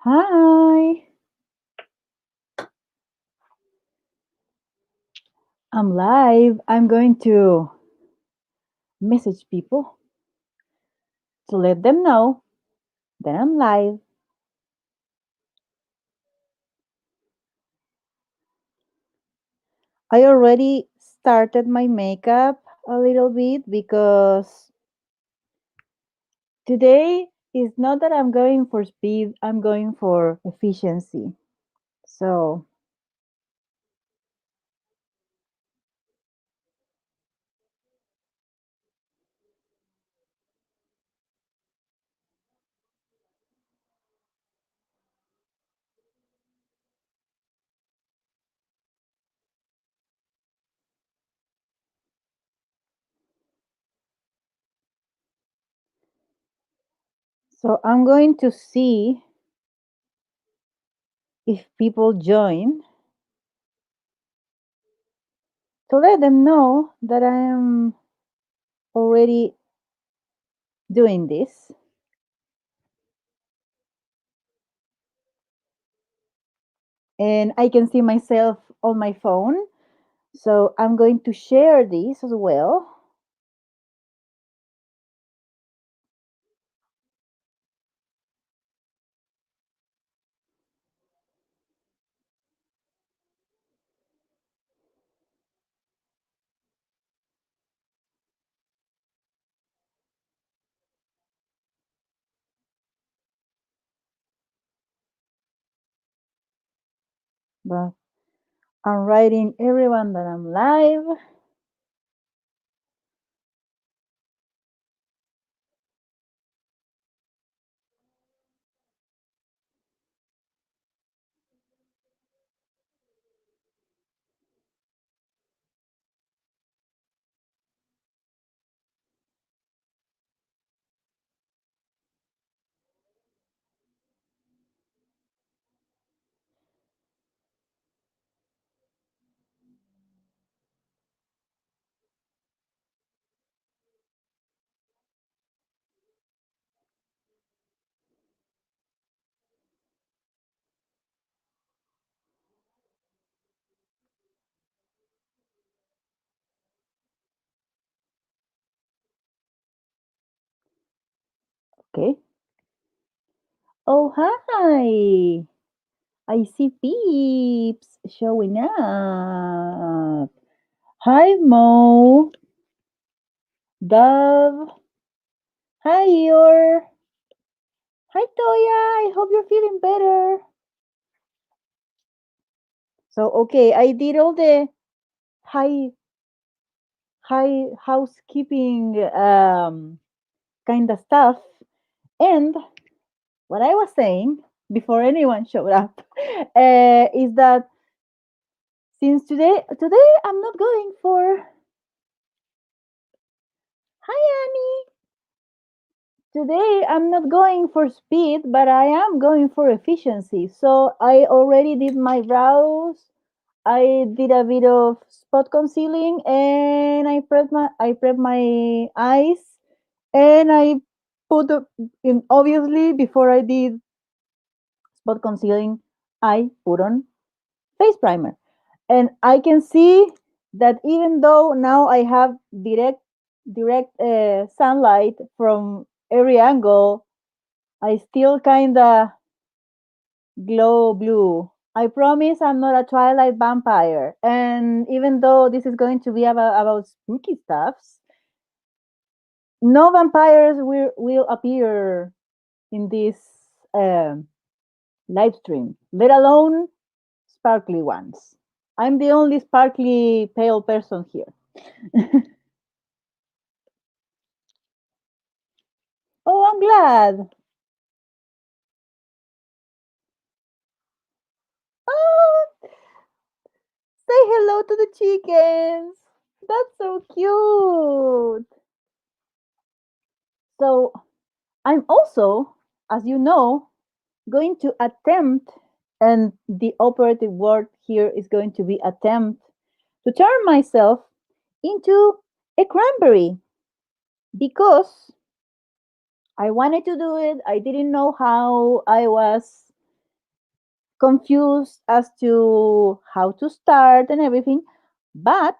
Hi, I'm live. I'm going to message people to let them know that I'm live. I already started my makeup a little bit because today is not that I'm going for speed, I'm going for efficiency. So, so, I'm going to see if people join to let them know that I am already doing this. And I can see myself on my phone. So I'm going to share this as well. But I'm writing everyone that I'm live. Okay. Oh, hi. I see peeps showing up. Hi, Mo. Dove. Hi, Eeyore. Hi, Toya. I hope you're feeling better. So, okay, I did all the high, high housekeeping kind of stuff. And what I was saying before anyone showed up is that since today I'm not going for hi Annie. Today I'm not going for speed, but I am going for efficiency. So I already did my brows. I did a bit of spot concealing, and I prepped my eyes, and I put in obviously before I did spot concealing, I put on face primer. And I can see that even though now I have direct sunlight from every angle, I still kind of glow blue. I promise I'm not a Twilight vampire. And even though this is going to be about spooky stuffs, no vampires will appear in this um live stream, let alone sparkly ones. I'm the only sparkly pale person here. Oh, I'm glad. Oh, say hello to the chickens. That's so cute. So, I'm also, as you know, going to attempt, and the operative word here is going to be attempt, to turn myself into a cranberry because I wanted to do it. I didn't know how. I was confused as to how to start and everything. But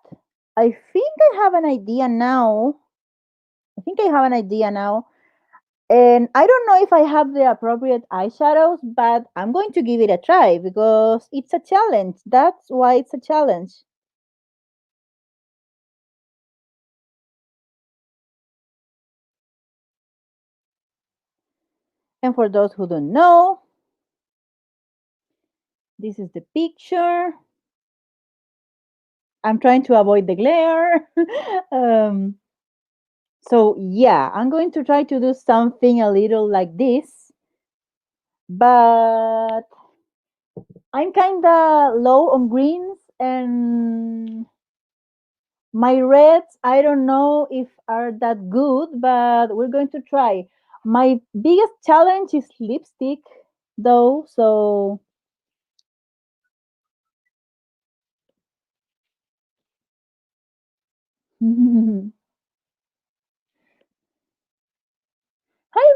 I think I have an idea now. I think I have an idea now. And I don't know if I have the appropriate eyeshadows, but I'm going to give it a try because it's a challenge. That's why it's a challenge. And for those who don't know, this is the picture. I'm trying to avoid the glare. um, so, yeah, I'm going to try to do something a little like this, but I'm kind of low on greens and my reds, I don't know if are that good, but we're going to try. My biggest challenge is lipstick, though. So, hi,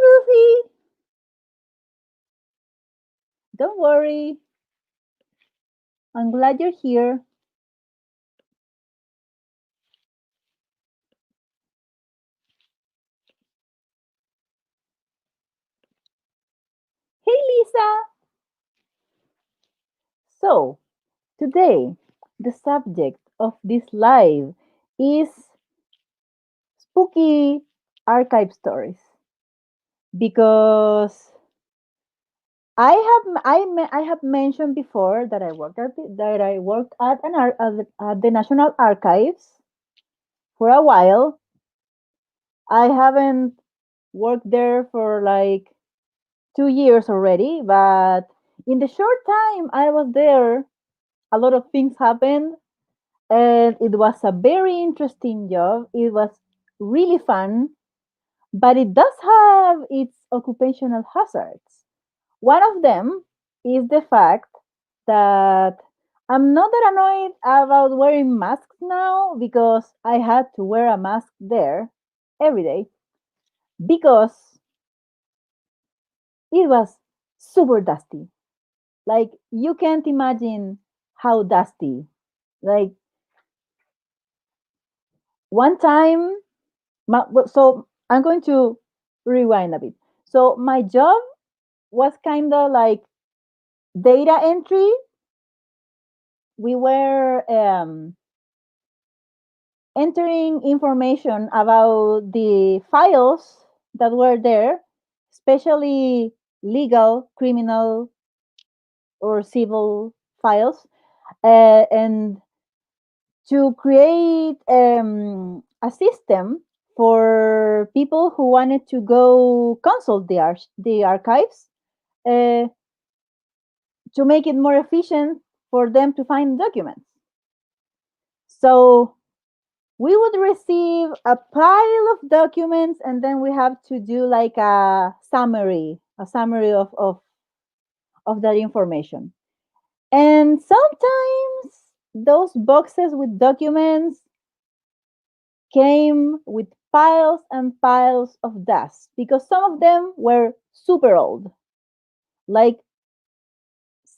Ruthie. Don't worry. I'm glad you're here. Hey, Lisa. So, today, the subject of this live is spooky archive stories because I have mentioned before that I worked at at the National Archives for a while. I haven't worked there for like 2 years already, but in the short time I was there, a lot of things happened, and it was a very interesting job. It was really fun, but it does have its occupational hazards. One of them is the fact that I'm not that annoyed about wearing masks now because I had to wear a mask there every day because it was super dusty. Like, you can't imagine how dusty. Like, one time, so I'm going to rewind a bit. So, my job was kind of like data entry. We were entering information about the files that were there, especially legal, criminal, or civil files, and to create a system for people who wanted to go consult the archives uh, to make it more efficient for them to find documents. So we would receive a pile of documents and then we have to do like a summary of that information. And sometimes those boxes with documents came with piles and piles of dust because some of them were super old, like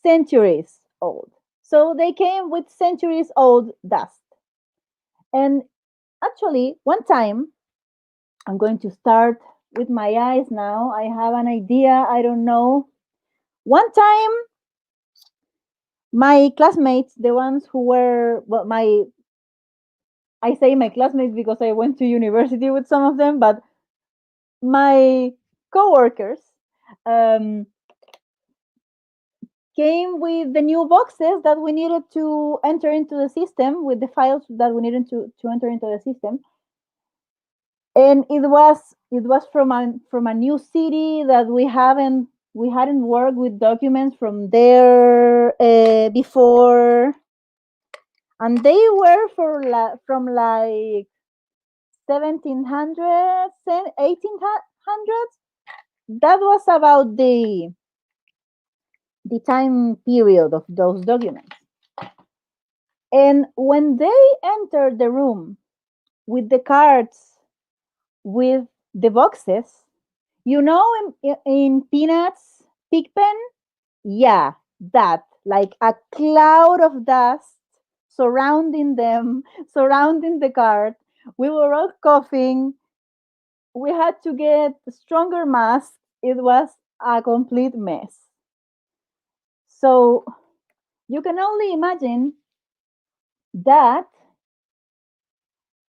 centuries old. So they came with centuries old dust. And actually, one time, I'm going to start with my eyes now. I have an idea. I don't know. One time, my classmates, the ones who were, well, I say my classmates because I went to university with some of them, but my coworkers um, came with the new boxes that we needed to enter into the system, with the files that we needed to enter into the system. And it was from a new city that we hadn't worked with documents from there before, and they were from like 1700s and 1800s. That was about the time period of those documents. And when they entered the room with the cards, with the boxes, in Peanuts, Pigpen, yeah. that, like a cloud of dust surrounding them, surrounding the cart. We were all coughing. We had to get stronger masks. It was a complete mess. So you can only imagine that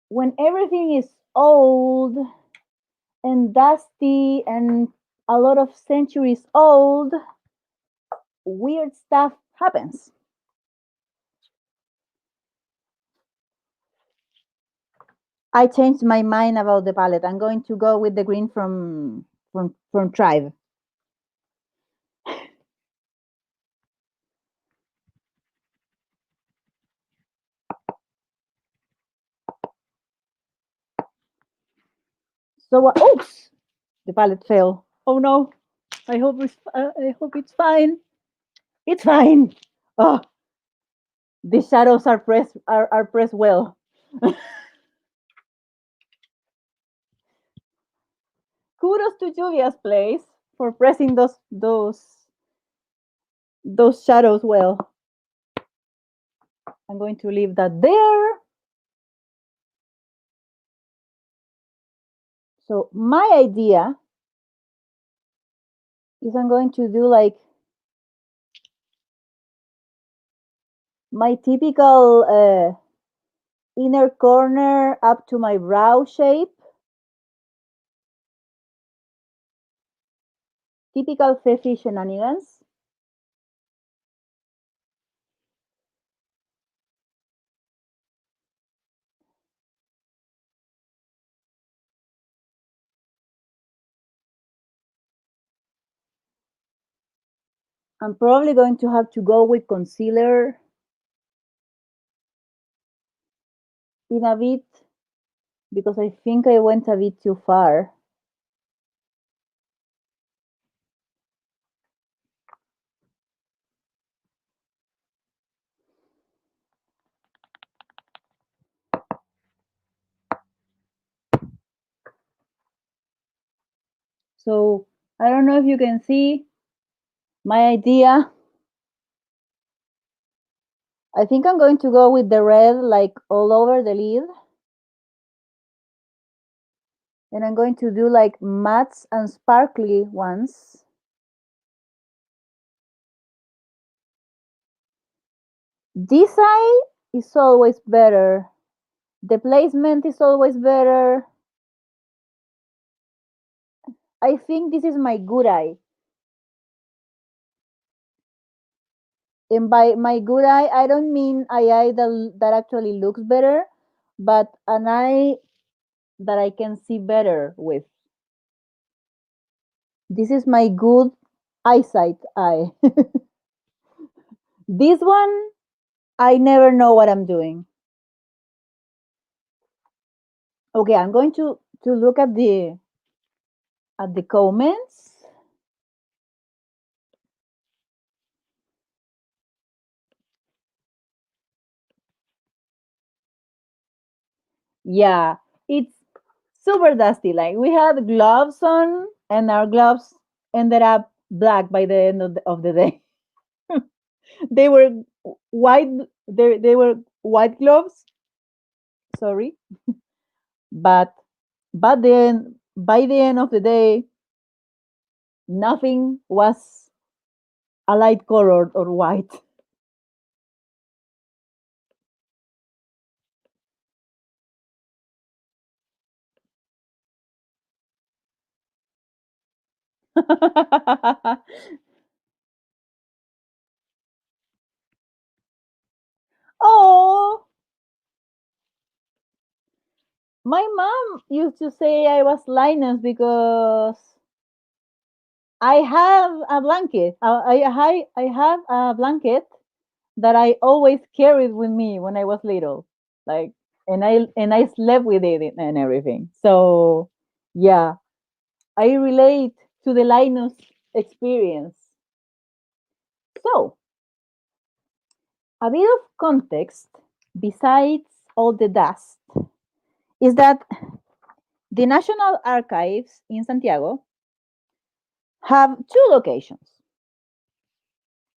when everything is old and dusty and a lot of centuries old, weird stuff happens. I changed my mind about the palette. I'm going to go with the green from Tribe. So oops, the palette fell. Oh no! I hope it's fine. It's fine. Oh, the shadows are pressed well. Kudos to Julia's place for pressing those shadows well. I'm going to leave that there. So my idea is I'm going to do like my typical inner corner up to my brow shape. Typical Fifi shenanigans. I'm probably going to have to go with concealer in a bit because I think I went a bit too far. So I don't know if you can see my idea. I think I'm going to go with the red like all over the lid. And I'm going to do like mattes and sparkly ones. This eye is always better. The placement is always better. I think this is my good eye. And by my good eye, I don't mean an eye that actually looks better, but an eye that I can see better with. This is my good eyesight eye. This one, I never know what I'm doing. Okay, I'm going to look at the comments. Yeah, it's super dusty. Like we had gloves on, and our gloves ended up black by the end of the day. They were white. They were white gloves. Sorry, but then by the end of the day, nothing was a light colored or white. Oh, my mom used to say I was Linus because I have a blanket. I have a blanket that I always carried with me when I was little. Like, and I slept with it and everything. So yeah, I relate to the Linus experience. So a bit of context besides all the dust is that the National Archives in Santiago have two locations.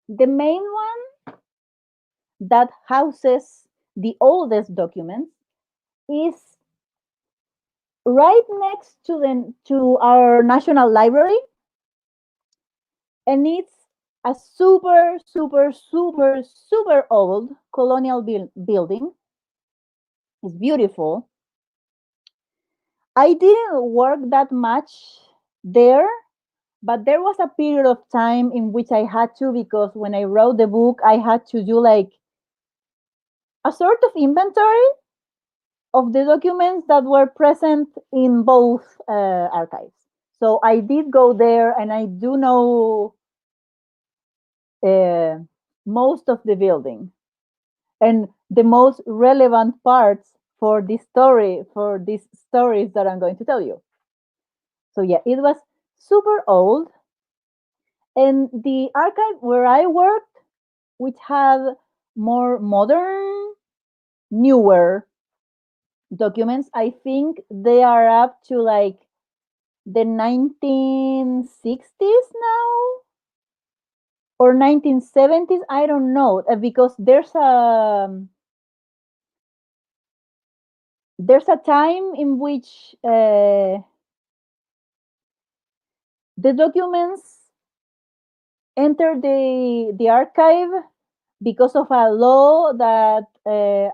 The main one that houses the oldest documents is right next to our national library, and it's a super super super super old colonial building. It's beautiful. I didn't work that much there, but there was a period of time in which I had to, because when I wrote the book I had to do like a sort of inventory of the documents that were present in both archives. So I did go there, and I do know uh, most of the building and the most relevant parts for this story, for these stories that I'm going to tell you. So yeah, it was super old, and the archive where I worked, which had more modern, newer documents, I think they are up to like the 1960s now, or 1970s. I don't know, because there's a time in which the documents enter the archive because of a law that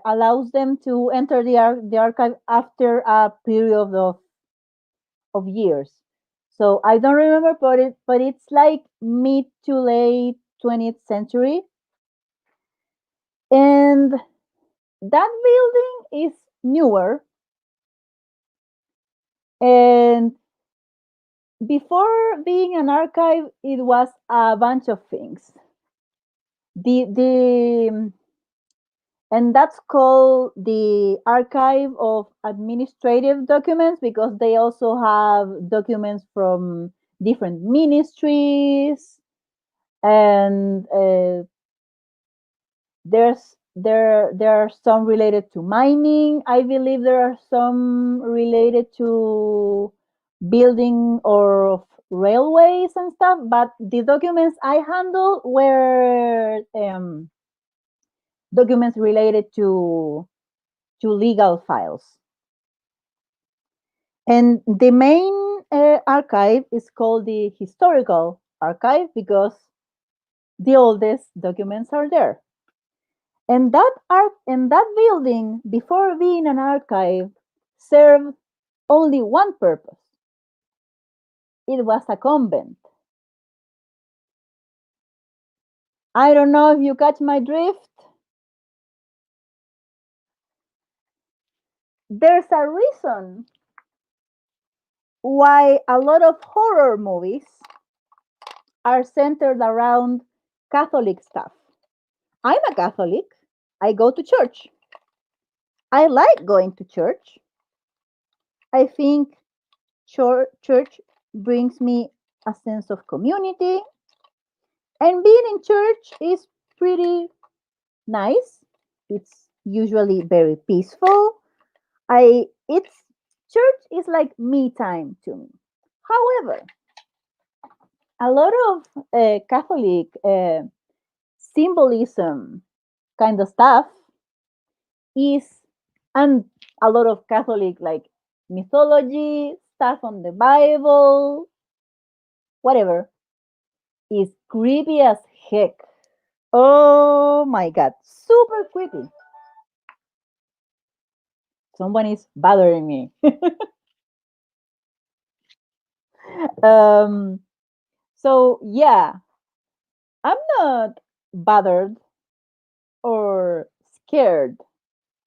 allows them to enter the archive after a period of years. So I don't remember, but it's like mid to late 20th century, and that building is newer. And before being an archive, it was a bunch of things. The and that's called the Archive of Administrative Documents, because they also have documents from different ministries, and there are some related to mining. I believe there are some related to building or railways and stuff, but the documents I handle were documents related to legal files. And the main archive is called the Historical Archive because the oldest documents are there. And that building, before being an archive, served only one purpose. It was a convent. I don't know if you catch my drift. There's a reason why a lot of horror movies are centered around Catholic stuff. I'm a Catholic. I go to church. I like going to church. I think church brings me a sense of community, and being in church is pretty nice. It's usually very peaceful. I it's Church is like me time to me. However, a lot of Catholic symbolism kind of stuff is, and a lot of Catholic like mythology stuff on the Bible, whatever, is creepy as heck. Oh my god, super creepy. Someone is bothering me. um, so yeah, I'm not bothered or scared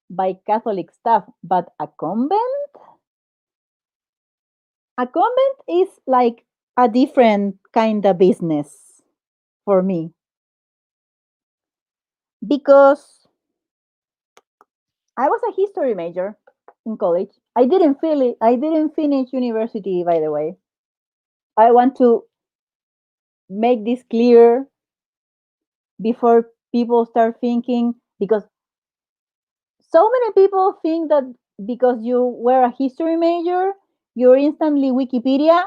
by Catholic stuff, but a convent is like a different kind of business for me, because I was a history major in college. I didn't feel it. I didn't finish university, by the way. I want to make this clear before people start thinking, because so many people think that because you were a history major, you're instantly Wikipedia.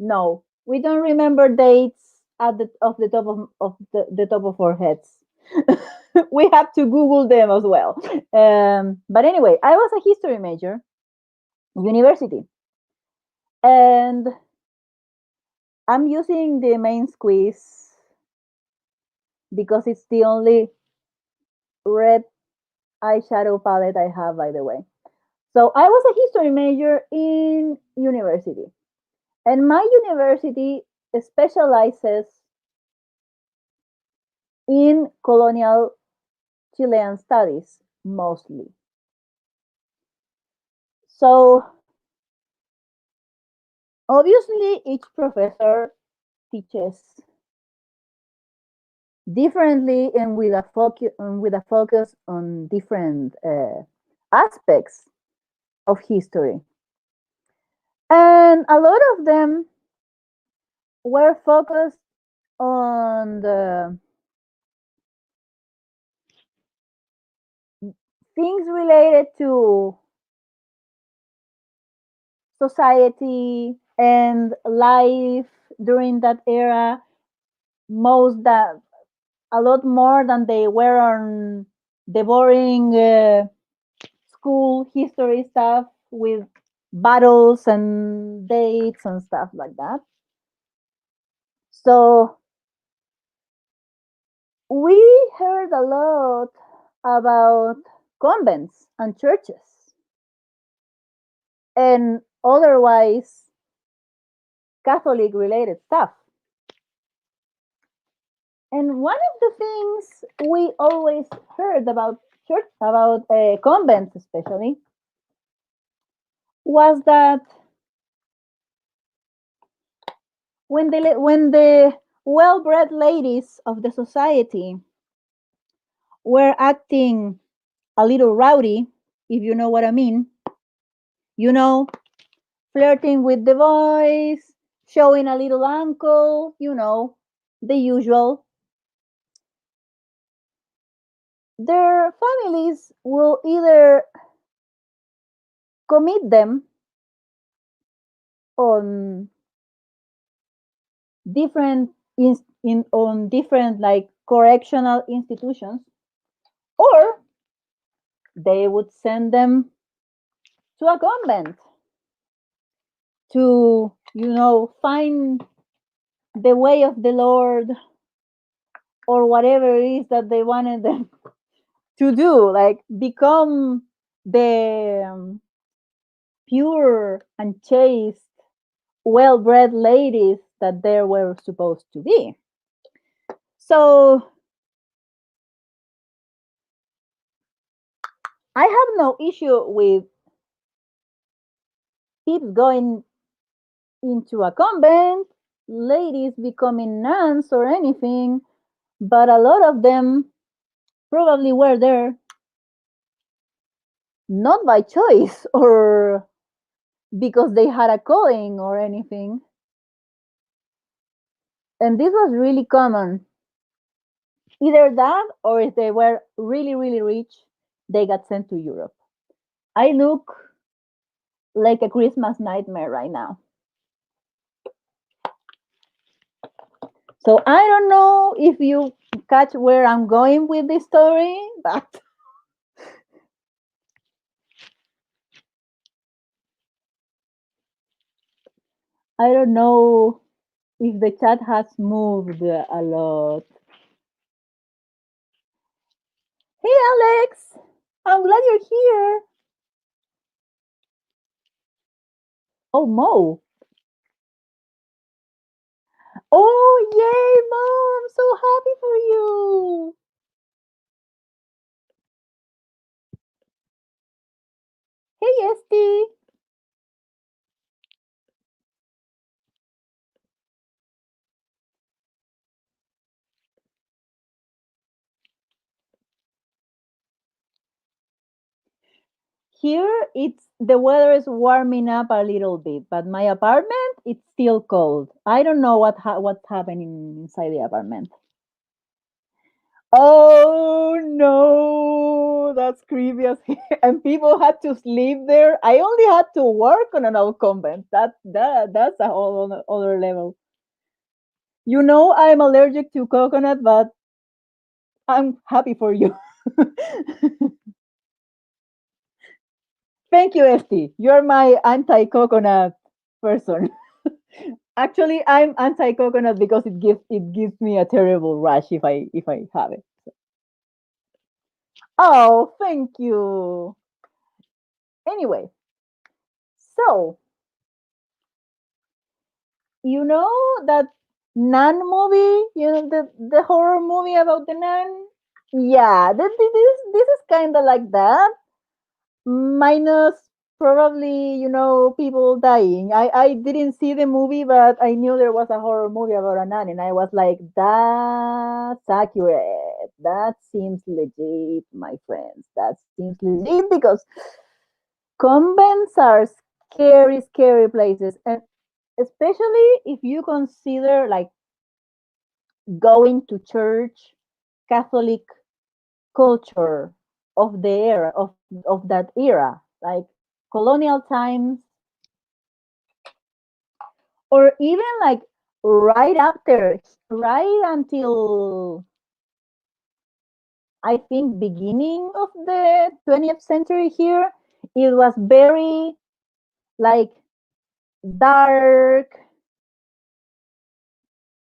No, we don't remember dates. at the top of the top of our heads. We have to Google them as well. But anyway, I was a history major, university, and I'm using the main squeeze because it's the only red eyeshadow palette I have, by the way. So I was a history major in university, and my university specializes in colonial Chilean studies mostly. So obviously, each professor teaches differently and with a focus on different aspects of history, and a lot of them were focused on the things related to society and life during that era, most that a lot more than they were on the boring school history stuff with battles and dates and stuff like that. So we heard a lot about convents and churches and otherwise Catholic related stuff. And one of the things we always heard about church, about convents especially, was that when the well-bred ladies of the society were acting a little rowdy, if you know what I mean, you know, flirting with the boys, showing a little ankle, the usual. Their families will either commit them on different on different like correctional institutions, or they would send them to a convent to find the way of the Lord, or whatever it is that they wanted them to do, like become the pure and chaste, well-bred ladies that they were supposed to be. So I have no issue with people going into a convent, ladies becoming nuns or anything, but a lot of them probably were there not by choice or because they had a calling or anything. And this was really common. Either that, or if they were really, really rich, they got sent to Europe. I look like a Christmas nightmare right now. So I don't know if you catch where I'm going with this story, but I don't know if the chat has moved a lot. Hey, Alex, I'm glad you're here. Oh, Mo. Oh, yay, Mo. I'm so happy for you. Hey, Esty. Here, it's the weather is warming up a little bit, but my apartment, it's still cold. I don't know what's happening inside the apartment. Oh no, that's creepy as and people had to sleep there. I only had to work on an old convent. That's a whole other level. You know I'm allergic to coconut, but I'm happy for you. Thank you, Esti. You're my anti-coconut person. Actually, I'm anti-coconut because it gives me a terrible rash if I have it. Oh, thank you. Anyway, so you know that Nun movie? You know the horror movie about the nun? Yeah, this is kind of like that. Minus probably people dying. I didn't see the movie, but I knew there was a horror movie about a nun, and I was like, that's accurate. That seems legit, my friends. That seems legit because convents are scary places, and especially if you consider like going to church, Catholic culture of the era of that era, like colonial times, or even like right after, right until I think beginning of the 20th century here, it was very like dark,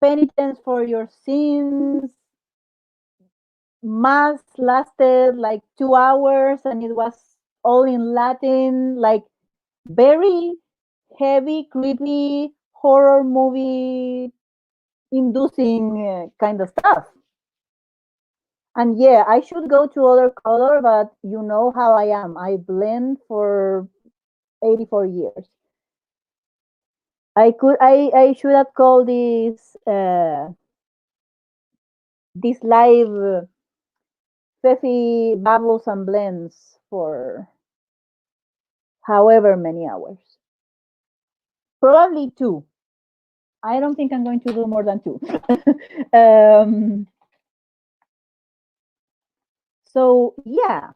penitence for your sins. Mass lasted like 2 hours and it was all in Latin, like very heavy, creepy horror movie inducing kind of stuff. And yeah, I should go to other color, but you know how I am. I blend for 84 years. I should have called this live Fefi bubbles and blends for however many hours. Probably two. I don't think I'm going to do more than two. um, so yeah,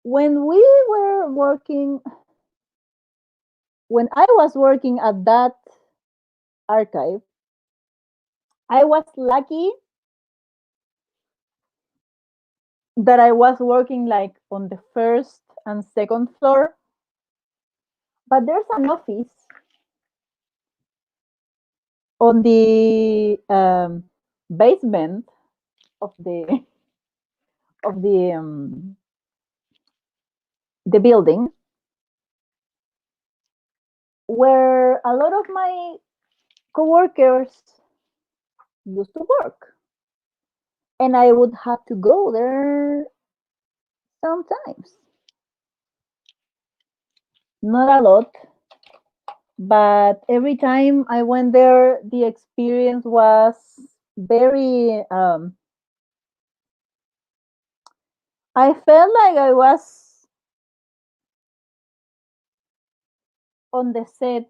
when we were working, when I was working at that archive, I was lucky that I was working like on the first and second floor, but there's an office on the basement of of the um, the building where a lot of my coworkers used to work, and I would have to go there sometimes. Not a lot, but every time I went there, the experience was very. I felt like I was on the set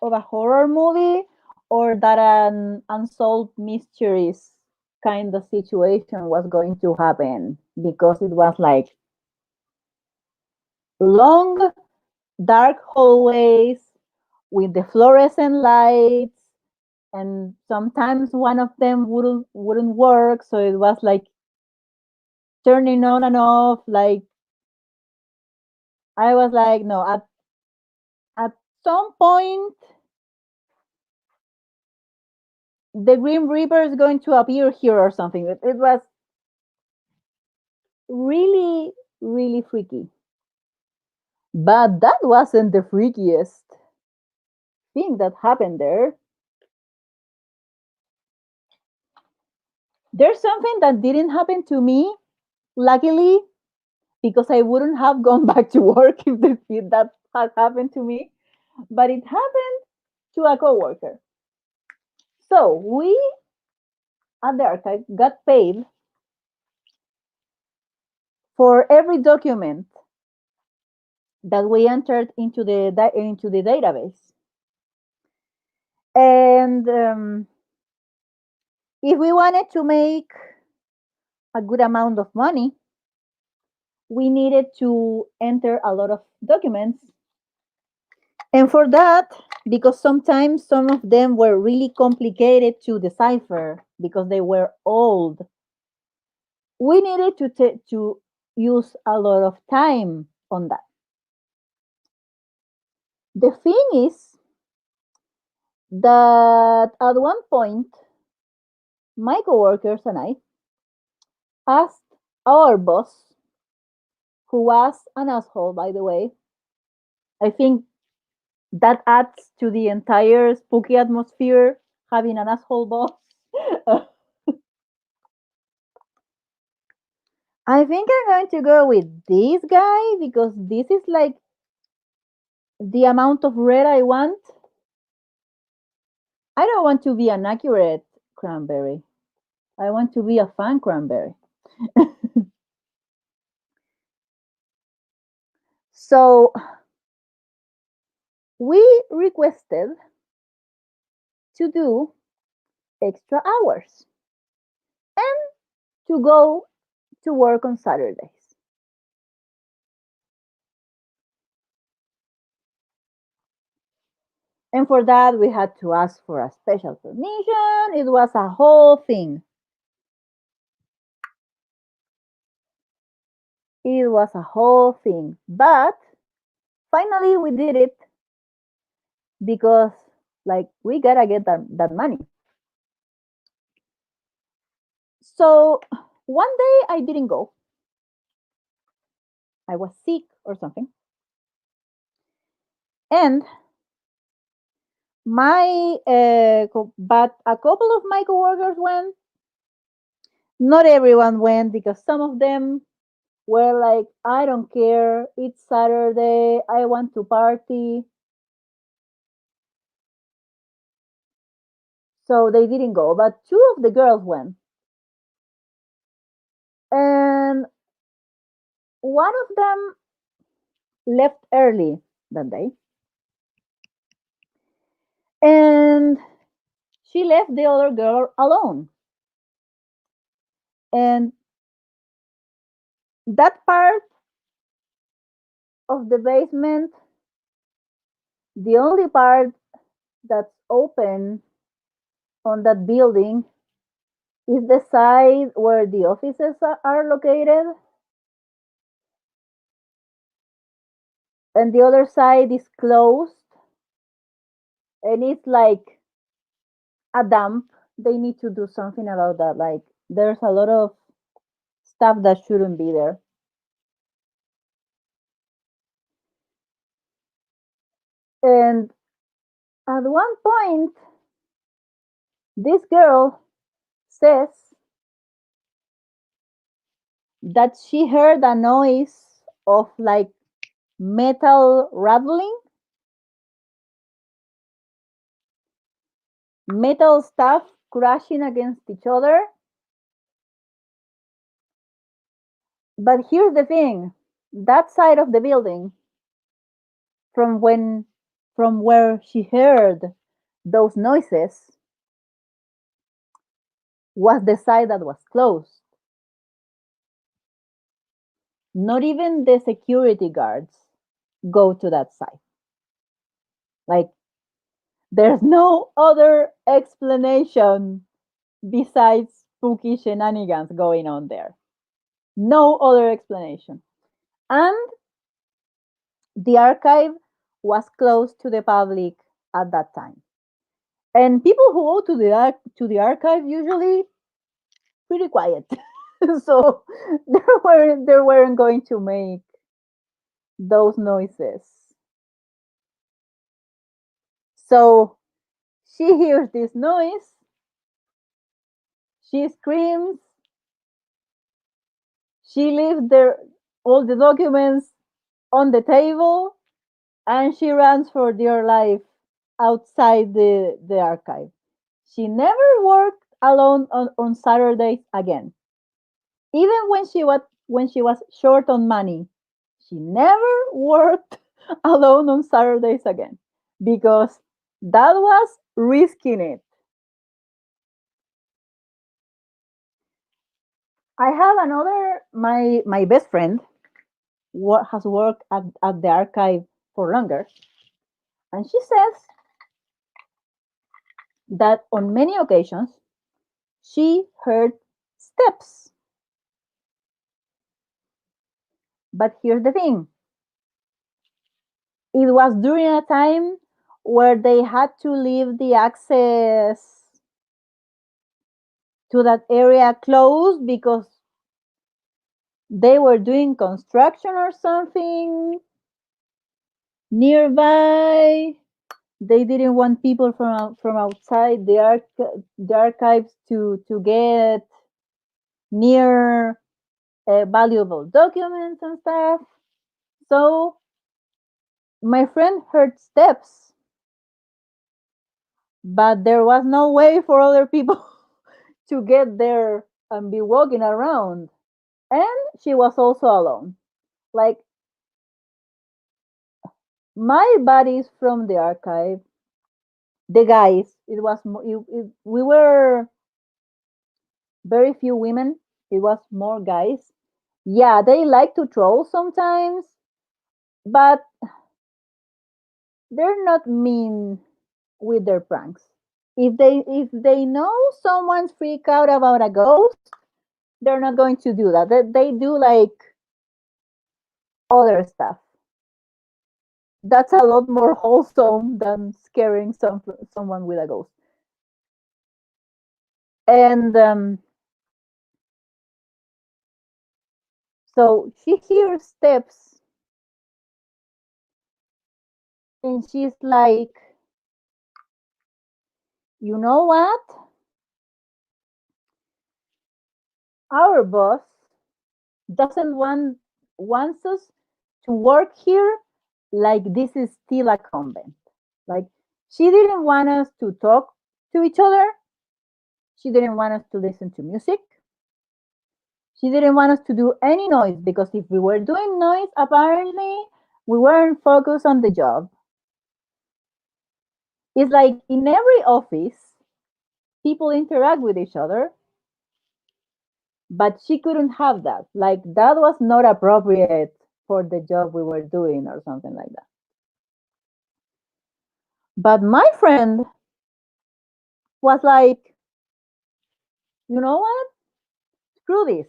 of a horror movie or that an unsolved mysteries kind of situation was going to happen because it was like long dark hallways with the fluorescent lights, and sometimes one of them wouldn't work, so it was like turning on and off. Like I was like, no, at some point the Grim Reaper is going to appear here or something. It was really, really freaky. But that wasn't the freakiest thing that happened there. There's something that didn't happen to me, luckily, because I wouldn't have gone back to work if that had happened to me. But it happened to a coworker. So we at the archive got paid for every document that we entered into the database. And if we wanted to make a good amount of money, we needed to enter a lot of documents. And for that, because sometimes some of them were really complicated to decipher because they were old. We needed to use a lot of time on that. The thing is that at one point, my coworkers and I asked our boss, who was an asshole, by the way. I think that adds to the entire spooky atmosphere having an asshole boss. I think I'm going to go with this guy because this is like the amount of red I want. I don't want to be an accurate cranberry. I want to be a fun cranberry. So we requested to do extra hours and to go to work on Saturdays. And for that, we had to ask for a special permission. It was a whole thing. It was a whole thing. But finally, we did it because, like, we gotta get that money. So one day I didn't go. I was sick or something. And but a couple of my coworkers went. Not everyone went because some of them were like, I don't care. It's Saturday. I want to party. So they didn't go. But two of the girls went. And one of them left early that day. And she left the other girl alone. And that part of the basement, the only part that's open on that building is the side where the offices are located. And the other side is closed. And it's like a dump. They need to do something about that. Like, there's a lot of stuff that shouldn't be there. And at one point, this girl says that she heard a noise of like metal rattling, metal stuff crashing against each other. But here's the thing, that side of the building, from when from where she heard those noises, was the side that was closed. Not even the security guards go to that side. Like, there's no other explanation besides spooky shenanigans going on there. No other explanation. And the archive was closed to the public at that time. And people who go to the archive usually pretty quiet. So they weren't going to make those noises. So she hears this noise, she screams, she leaves all the documents on the table, and she runs for dear life outside the archive. She never worked alone on Saturdays again. Even when she was short on money, she never worked alone on Saturdays again because that was risking it. I have another my best friend has worked at the archive for longer, and she says that on many occasions she heard steps. But here's the thing, it was during a time where they had to leave the access to that area closed because they were doing construction or something nearby. They didn't want people from outside the archives to get near valuable documents and stuff. So my friend heard steps, but there was no way for other people to get there and be walking around. And she was also alone. Like my buddies from the archive, the guys, we were very few women. It was more guys. Yeah, they like to troll sometimes, but they're not mean with their pranks. If they know someone's freak out about a ghost, they're not going to do that. They do like other stuff. That's a lot more wholesome than scaring someone with a ghost. And so she hears steps and she's like, you know what? Our boss doesn't wants us to work here like this is still a convent. Like she didn't want us to talk to each other. She didn't want us to listen to music. She didn't want us to do any noise because if we were doing noise, apparently we weren't focused on the job. It's like in every office, people interact with each other, but she couldn't have that. Like that was not appropriate for the job we were doing or something like that. But my friend was like, you know what? Screw this.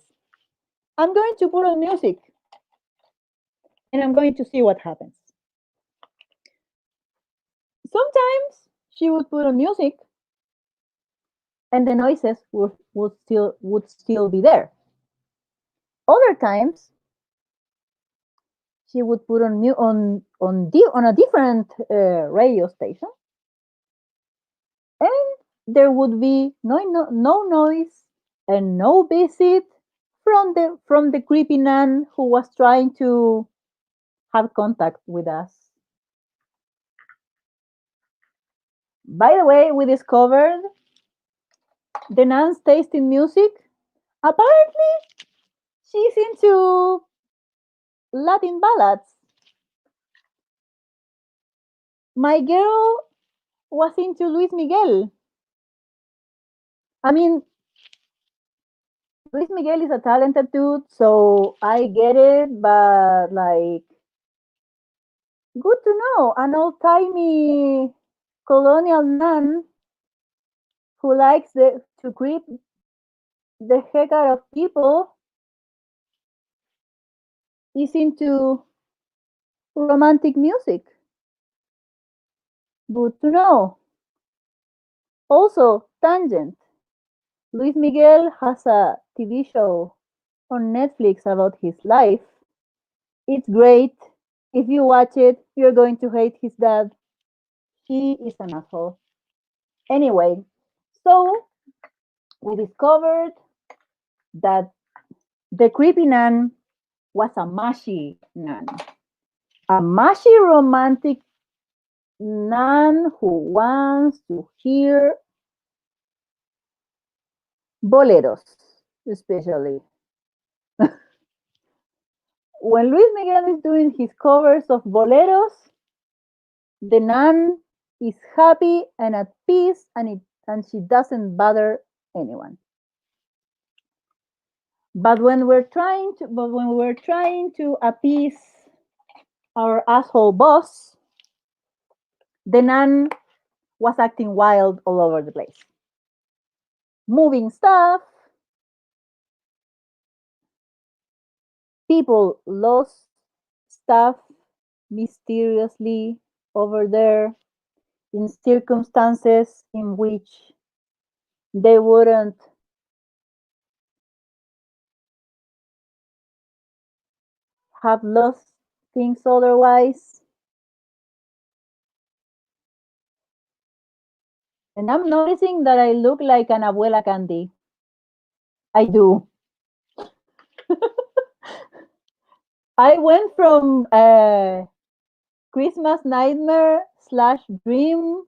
I'm going to put on music and I'm going to see what happens. Sometimes she would put on music and the noises would still be there. Other times she would put on a different radio station, and there would be no noise and no visit from the creepy nun who was trying to have contact with us. By the way, we discovered the nun's taste in music. Apparently, she's into Latin ballads. My girl was into Luis Miguel. I mean, Luis Miguel is a talented dude, so I get it, but like, good to know an old timey colonial nun who likes to creep the heck out of people is into romantic music. Good to know. Also, tangent. Luis Miguel has a TV show on Netflix about his life. It's great. If you watch it, you're going to hate his dad. He is an asshole. Anyway, so we discovered that the creepy nun was a mushy nun. A mushy romantic nun who wants to hear boleros, especially. When Luis Miguel is doing his covers of boleros, the nun is happy and at peace, and she doesn't bother anyone. But when we're trying to appease our asshole boss, the nun was acting wild all over the place, moving stuff. People lost stuff mysteriously over there in circumstances in which they wouldn't have lost things otherwise. And I'm noticing that I look like an abuela candy. I do. I went from Christmas nightmare slash dream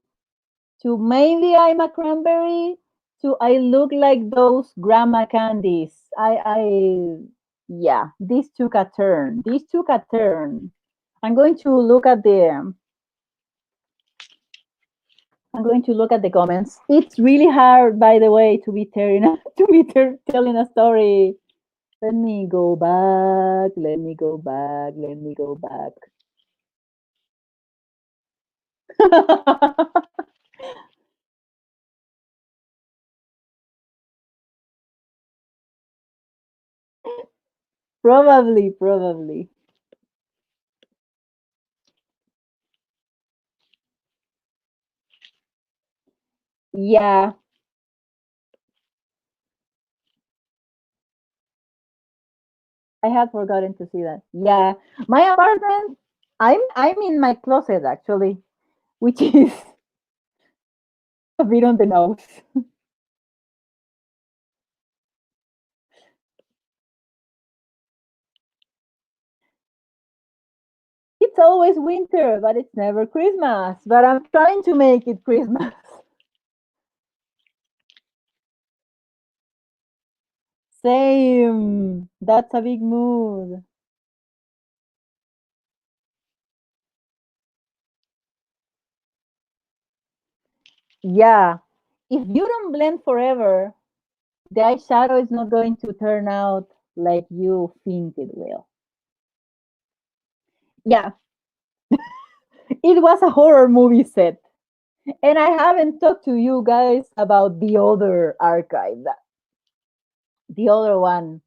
to maybe I'm a cranberry to I look like those grandma candies. Yeah, this took a turn. This took a turn. I'm going to look at the I'm going to look at the comments. It's really hard, by the way, to be telling a story. Let me go back. Let me go back. Let me go back. Probably, probably. Yeah, I had forgotten to see that. Yeah, my apartment. I'm in my closet actually, which is a bit on the nose. It's always winter, but it's never Christmas. But I'm trying to make it Christmas. Same. That's a big mood. Yeah. If you don't blend forever, the eyeshadow is not going to turn out like you think it will. Yeah, it was a horror movie set. And I haven't talked to you guys about the other archive. The other one.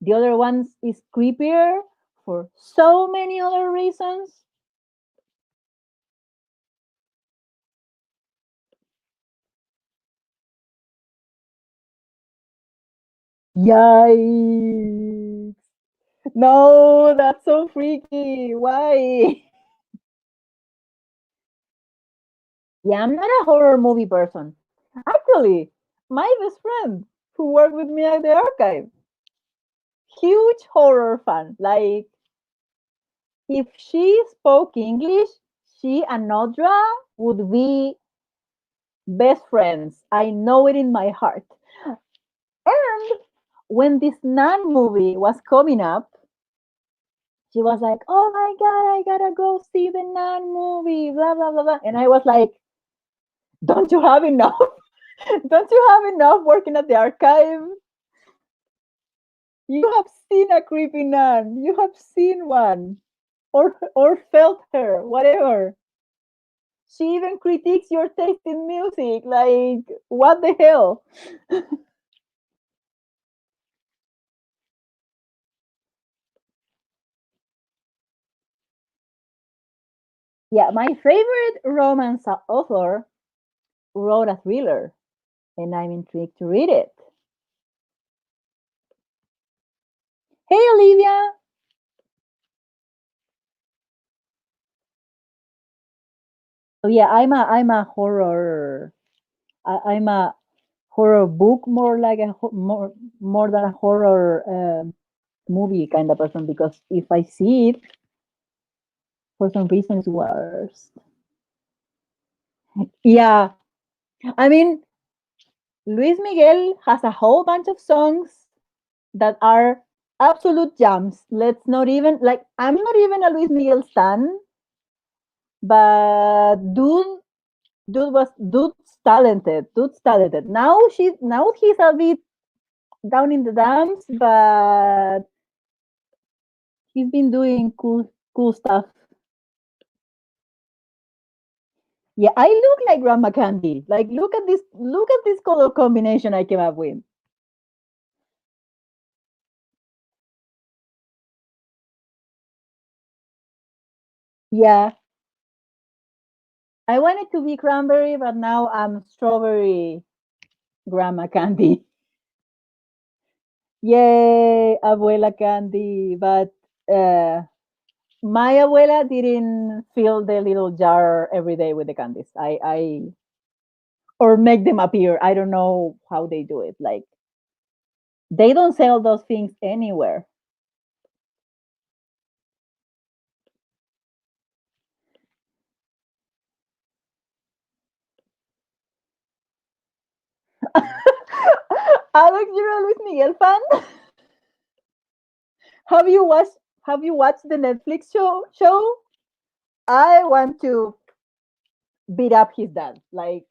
The other one is creepier for so many other reasons. Yikes. No, that's so freaky. Why? Yeah, I'm not a horror movie person. Actually, my best friend who worked with me at the archive, huge horror fan. Like, if she spoke English, she and Nodra would be best friends. I know it in my heart. And when this Nan movie was coming up, she was like, "Oh my god, I gotta go see the Nan movie." Blah blah blah blah. And I was like, "Don't you have enough? Don't you have enough working at the archive? You have seen a creepy nun. You have seen one, or felt her, whatever." She even critiques your taste in music. Like, what the hell? Yeah, my favorite romance author wrote a thriller, and I'm intrigued to read it. Hey, Olivia. Oh yeah, I'm a horror. I'm a horror book more like more than a horror movie kind of person because if I see it for some reason it's worse. Yeah, I mean Luis Miguel has a whole bunch of songs that are absolute jams. Let's not even like I'm not even a Luis Miguel stan, but dude's talented. Dude's talented. Now he's a bit down in the dumps, but he's been doing cool stuff. Yeah, I look like Grandma Candy. Like, look at this color combination I came up with. Yeah, I wanted to be cranberry, but now I'm strawberry Grandma Candy. Yay, Abuela Candy. But uh, my abuela didn't fill the little jar every day with the candies. Or make them appear. I don't know how they do it. Like, they don't sell those things anywhere. Alex, you're a Luis Miguel fan? Have you watched have you watched the Netflix show? I want to beat up his dad. Like,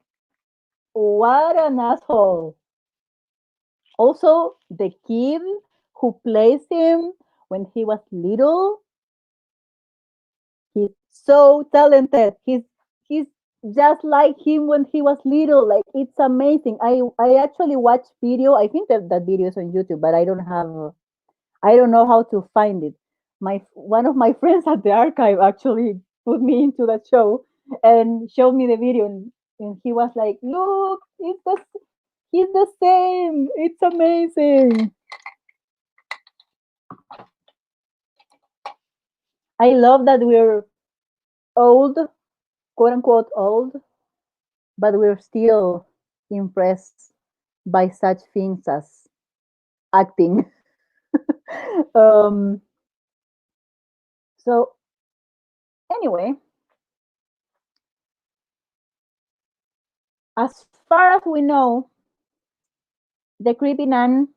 what an asshole. Also, the kid who plays him when he was little, he's so talented. He's just like him when he was little. Like, it's amazing. I actually watched video. I think that video is on YouTube, but I don't know how to find it. My one of my friends at the archive actually put me into that show and showed me the video, and he was like, "Look, he's the same. It's amazing." I love that we're old, quote unquote old, but we're still impressed by such things as acting. um, so anyway, as far as we know, the creepy nun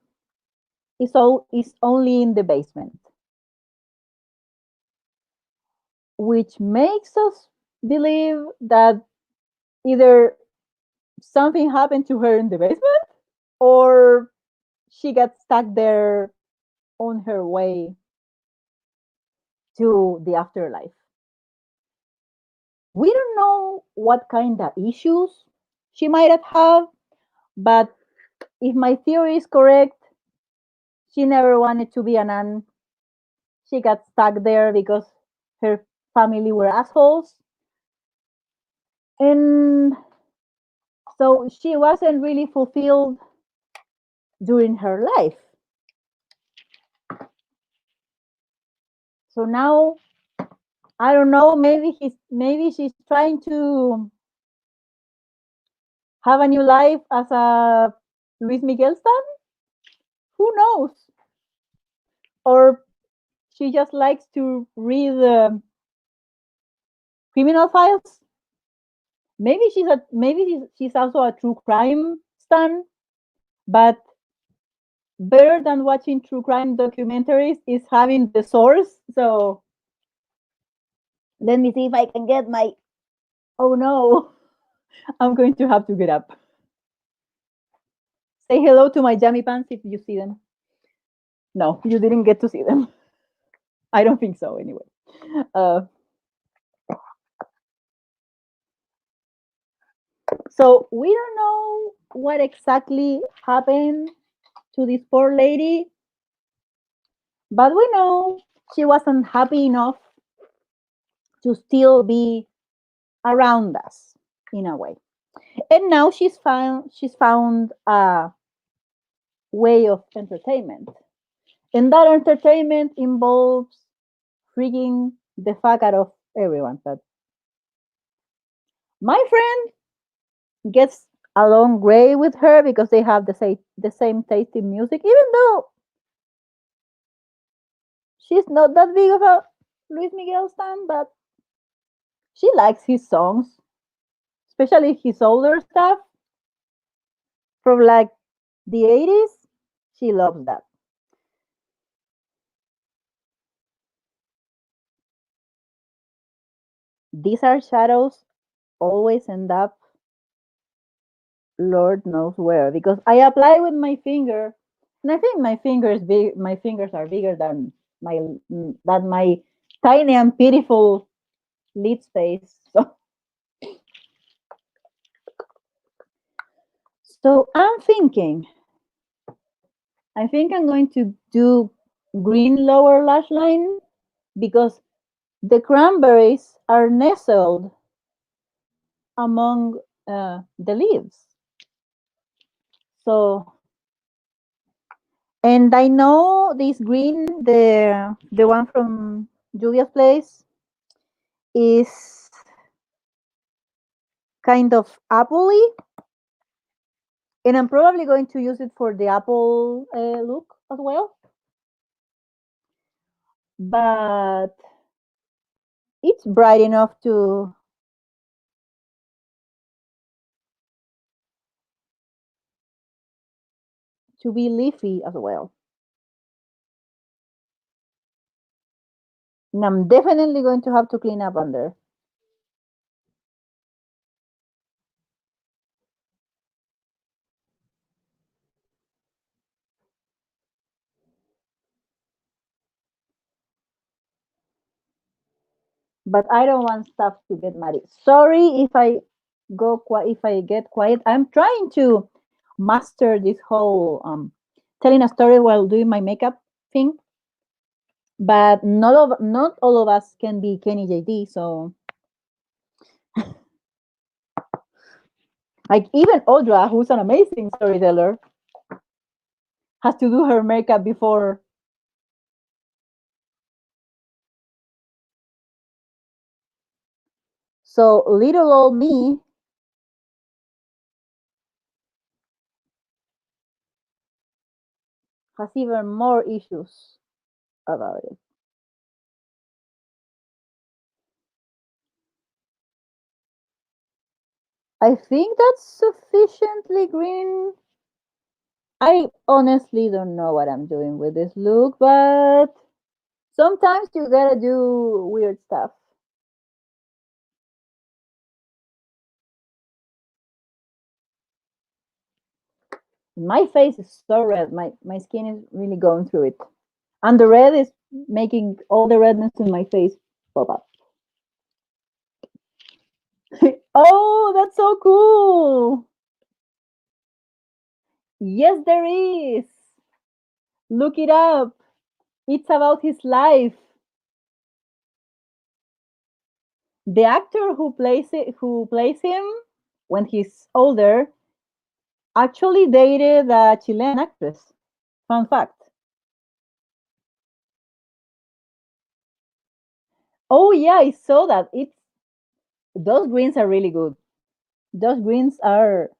is only in the basement, which makes us believe that either something happened to her in the basement or she got stuck there on her way to the afterlife. We don't know what kind of issues she might have had, but if my theory is correct, she never wanted to be a nun. She got stuck there because her family were assholes. And so she wasn't really fulfilled during her life. So now I don't know, maybe she's trying to have a new life as a Luis Miguel stan? Who knows? Or she just likes to read criminal files. Maybe she's also a true crime stan, but better than watching true crime documentaries is having the source. So let me see if I can get my. Oh no, I'm going to have to get up. Say hello to my jammy pants if you see them. No, you didn't get to see them. I don't think so, anyway. Uh, so we don't know what exactly happened to this poor lady, but we know she wasn't happy enough to still be around us in a way. And now she's found a way of entertainment. And that entertainment involves freaking the fuck out of everyone. But my friend gets along great with her because they have the same taste in music, even though she's not that big of a Luis Miguel stan, but she likes his songs, especially his older stuff from like the 80s. She loves that. These are shadows always end up Lord knows where because I apply with my finger, and I think my fingers are bigger than my tiny and pitiful lid space. So So I think I'm going to do green lower lash line because the cranberries are nestled among the leaves. So, and I know this green, the one from Julia's place, is kind of appley, and I'm probably going to use it for the apple look as well. But it's bright enough to be leafy as well. And I'm definitely going to have to clean up under. But I don't want stuff to get muddy. Sorry if if I get quiet. I'm trying to master this whole telling a story while doing my makeup thing. But not all of us can be Kenny JD. So like even Audra, who's an amazing storyteller, has to do her makeup before. So little old me has even more issues about it. I think that's sufficiently green. I honestly don't know what I'm doing with this look, but sometimes you gotta do weird stuff. My face is so red. My skin is really going through it. And the red is making all the redness in my face pop up. Oh, that's so cool. Yes, there is. Look it up. It's about his life. The actor who plays him when he's older, actually dated a Chilean actress. Fun fact. Oh yeah, I saw that. It's those greens are really good. Those greens are.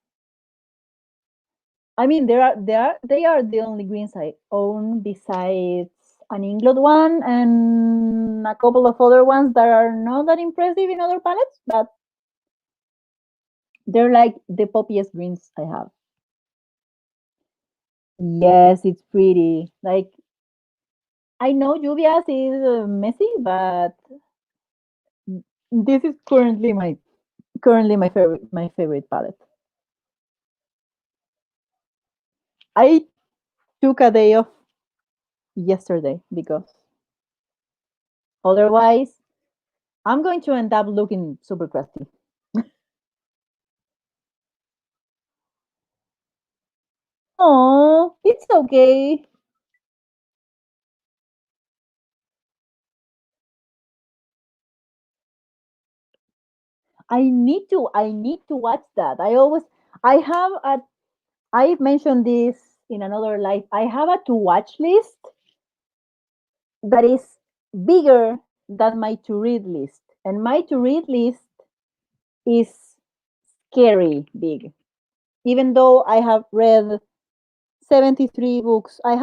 I mean, they are the only greens I own besides an England one and a couple of other ones that are not that impressive in other palettes, but they're like the poppiest greens I have. Yes, it's pretty. Like I know Lluvias is messy, but this is currently my favorite palette. I took a day off yesterday because otherwise I'm going to end up looking super crusty. Oh, it's okay. I need to watch that. I have a I've mentioned this in another life. I have a to watch list that is bigger than my to read list. And my to read list is scary big. Even though I have read 73 books, I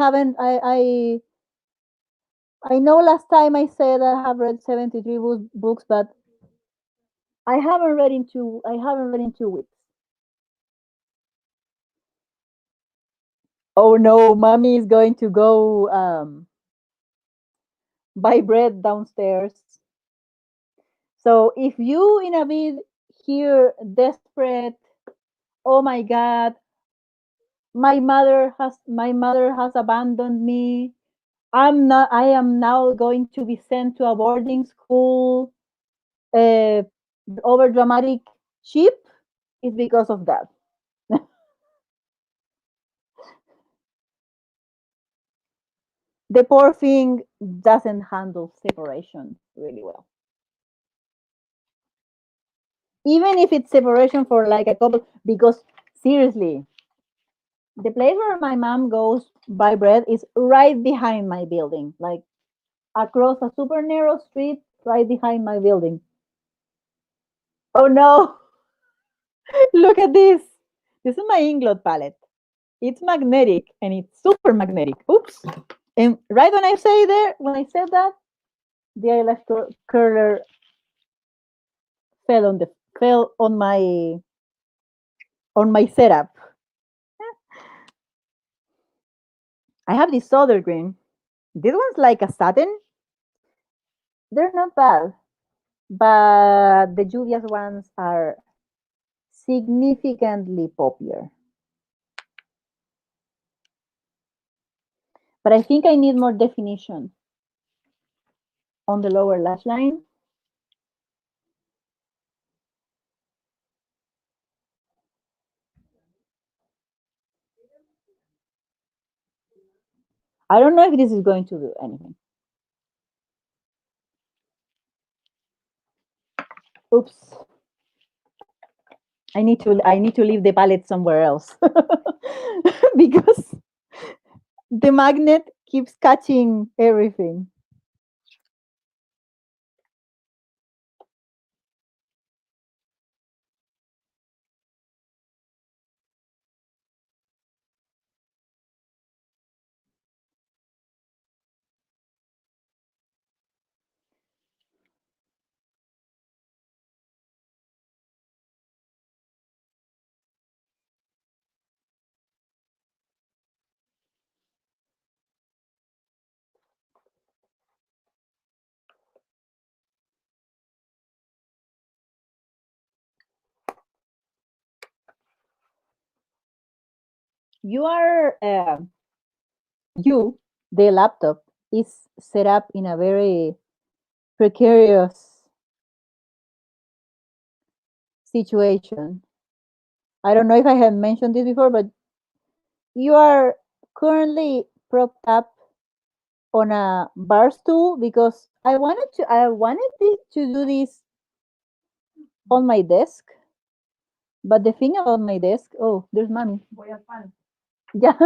know last time I said I have read 73 books, but I haven't read in 2 weeks. Oh no, mommy is going to go buy bread downstairs. So if you in a bit hear desperate, oh my god, my mother has abandoned me. I am now going to be sent to a boarding school. Uh, over dramatic sheep is because of that. the poor thing doesn't handle separation really well. Even if it's separation for like a couple, because seriously, the place where my mom goes buy bread is right behind my building, like across a super narrow street right behind my building. Oh no, look at this. This is my Inglot palette. It's magnetic and it's super magnetic. Oops. And right when I said that, the eyelash curler fell on my setup. I have this other green. This one's like a satin. They're not bad, but the Julia's ones are significantly poppier. But I think I need more definition on the lower lash line. I don't know if this is going to do anything. Oops. I need to leave the palette somewhere else because the magnet keeps catching everything. You are the laptop is set up in a very precarious situation. I don't know if I have mentioned this before, but you are currently propped up on a bar stool because I wanted to do this on my desk, but the thing about my desk, oh, there's mommy. Yeah.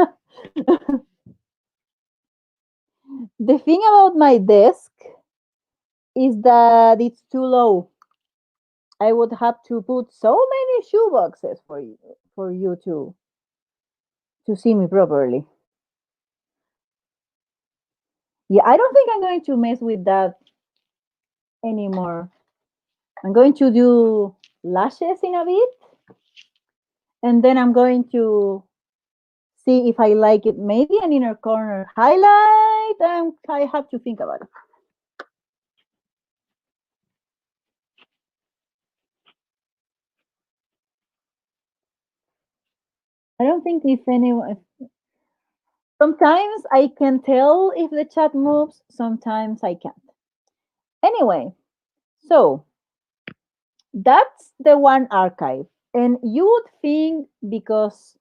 The thing about my desk is that it's too low. I would have to put so many shoe boxes for you to see me properly. Yeah, I don't think I'm going to mess with that anymore. I'm going to do lashes in a bit, and then I'm going to see if I like it. Maybe an inner corner highlight. I have to think about it. I don't think if anyone. Sometimes I can tell if the chat moves. Sometimes I can't. Anyway, so that's the one archive, and you would think because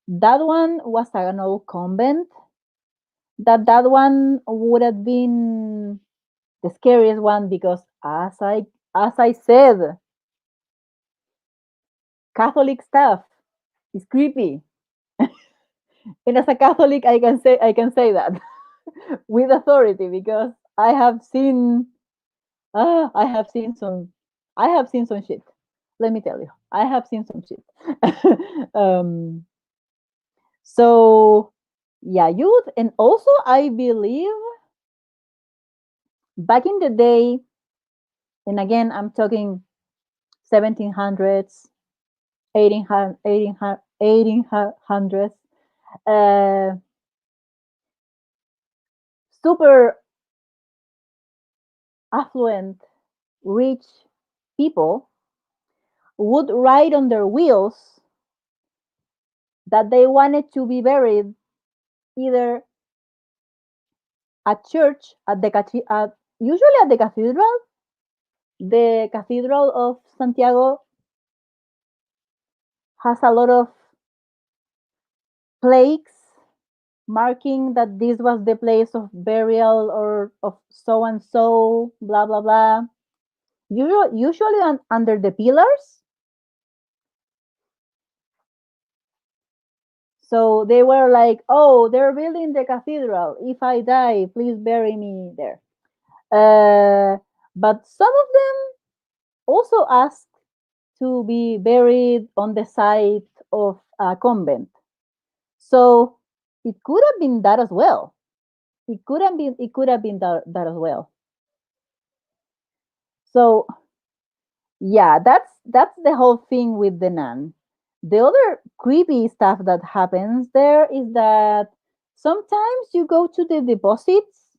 that one was an old convent that one would have been the scariest one because as I said, Catholic stuff is creepy. And as a Catholic, I can say that with authority because I have seen some shit. Let me tell you, I have seen some shit. um, so yeah, youth, and also I believe back in the day, and again I'm talking 1700s, 1800s, super affluent, rich people would ride on their wheels that they wanted to be buried either at church, usually at the cathedral. The Cathedral of Santiago has a lot of plaques marking that this was the place of burial or of so and so, blah blah blah. Usually under the pillars. So they were like, "Oh, they're building the cathedral. If I die, please bury me there." But some of them also asked to be buried on the site of a convent. So it could have been that as well. It could have been that as well. So yeah, that's the whole thing with the nun. The other creepy stuff that happens there is that sometimes you go to the deposits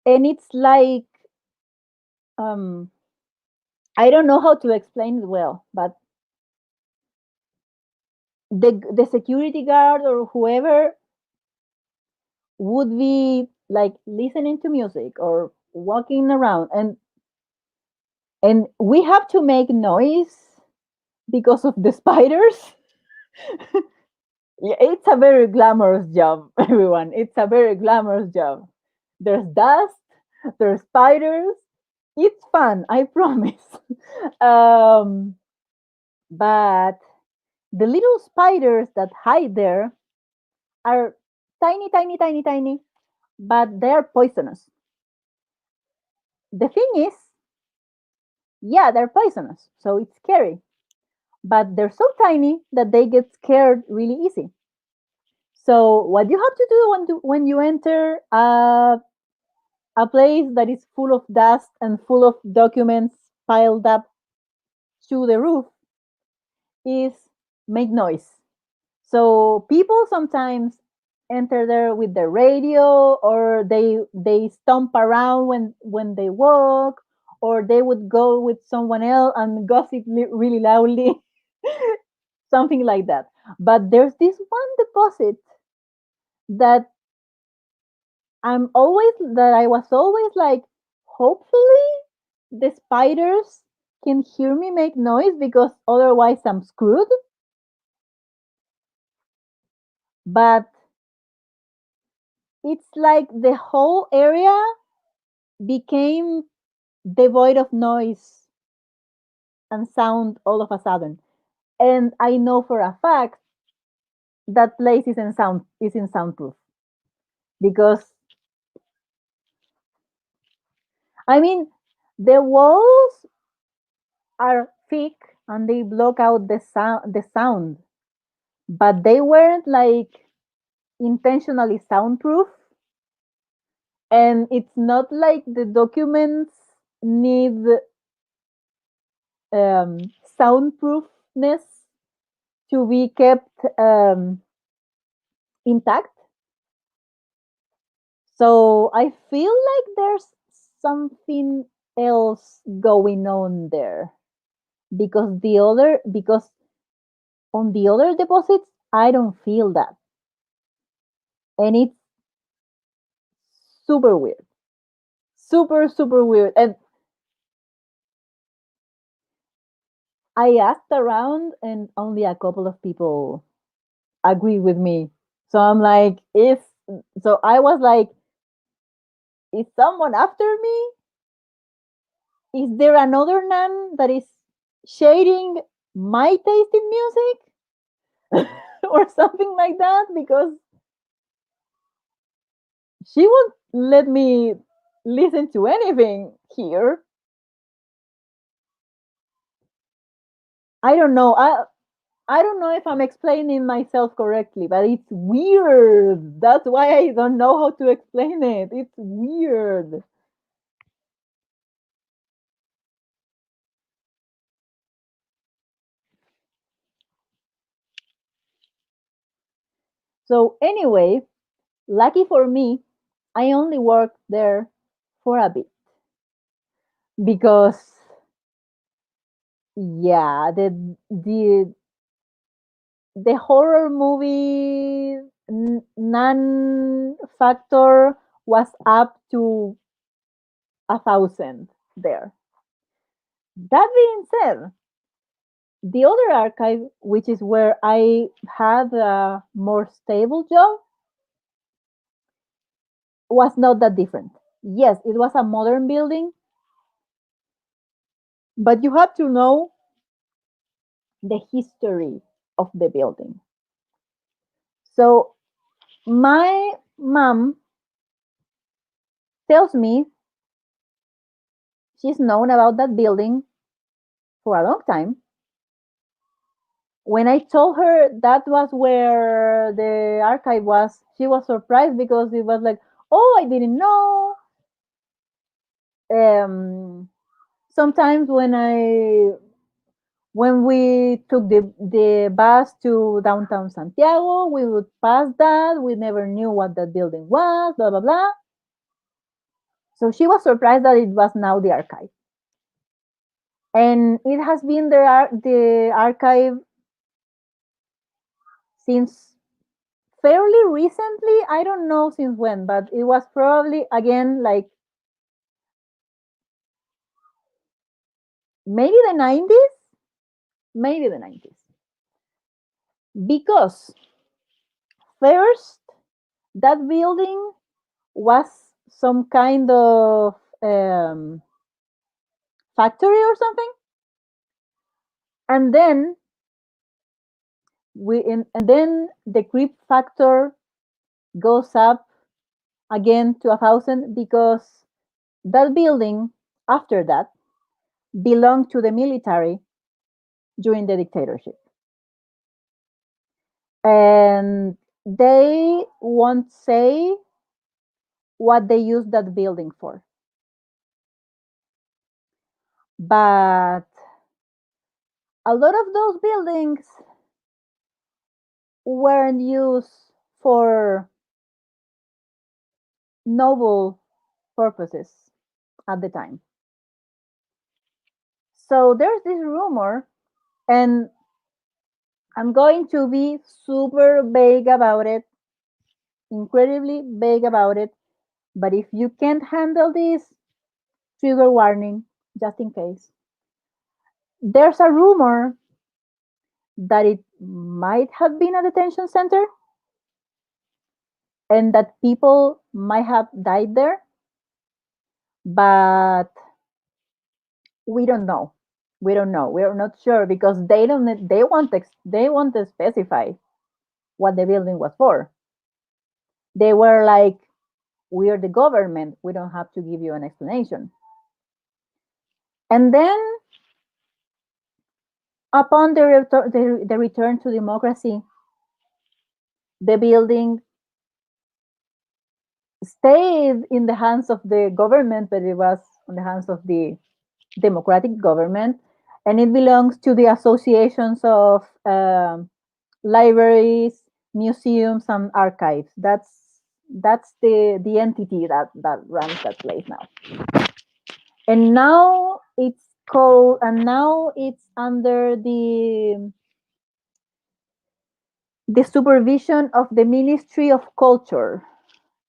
and it's like um I don't know how to explain it well, but the security guard or whoever would be like listening to music or walking around, and we have to make noise because of the spiders. Yeah, it's a very glamorous job, everyone. It's a very glamorous job. There's dust, there's spiders. It's fun, I promise. um, but the little spiders that hide there are tiny, tiny, tiny, tiny, but they're poisonous. The thing is, yeah, they're poisonous, so it's scary. But they're so tiny that they get scared really easy. So what you have to do when you enter a place that is full of dust and full of documents piled up to the roof is make noise. So people sometimes enter there with the radio, or they stomp around when they walk, or they would go with someone else and gossip really loudly, something like that. But there's this one deposit that I was always like, hopefully the spiders can hear me make noise because otherwise I'm screwed. But it's like the whole area became devoid of noise and sound all of a sudden. And I know for a fact that place is in soundproof because I mean the walls are thick and they block out the sound, but they weren't like intentionally soundproof, and it's not like the documents need um, soundproofness to be kept intact. So I feel like there's something else going on there because on the other deposits I don't feel that, and it's super weird, super weird. And I asked around, and only a couple of people agree with me. So I'm like, is so I was like, is someone after me? Is there another nun that is shading my taste in music or something like that? Because she won't let me listen to anything here. I don't know. I don't know if I'm explaining myself correctly, but it's weird. That's why I don't know how to explain it. It's weird. So anyway, lucky for me, I only worked there for a bit because yeah, the horror movie non factor was up to 1,000 there. That being said, The other archive, which is where I had a more stable job, was not that different. Yes, it was a modern building, but you had to know the history of the building. So my mom tells me she's known about that building for a long time. When I told her that was where the archive was, she was surprised because it was like, oh, I didn't know. Um, Sometimes when we took the bus to downtown Santiago, we would pass that. We never knew what that building was, blah blah blah. So she was surprised that it was now the archive, and it has been the archive since fairly recently. I don't know since when, but it was probably again like maybe the 90s, maybe the 90s. Because first, that building was some kind of factory or something, and then and then the creep factor goes up again to 1,000 because that building after that belonged to the military during the dictatorship, and they won't say what they used that building for, but a lot of those buildings weren't used for noble purposes at the time. So there's this rumor, and I'm going to be super vague about it, incredibly vague about it. But if you can't handle this, trigger warning, just in case. There's a rumor that it might have been a detention center and that people might have died there, but we don't know. We don't know. We're not sure because they want to specify what the building was for. They were like, we are the government. We don't have to give you an explanation. And then, upon the return to democracy, the building stayed in the hands of the government, but it was in the hands of the democratic government, and it belongs to the associations of libraries, museums, and archives. That's the entity that runs that place now. And now it's under the supervision of the Ministry of Culture.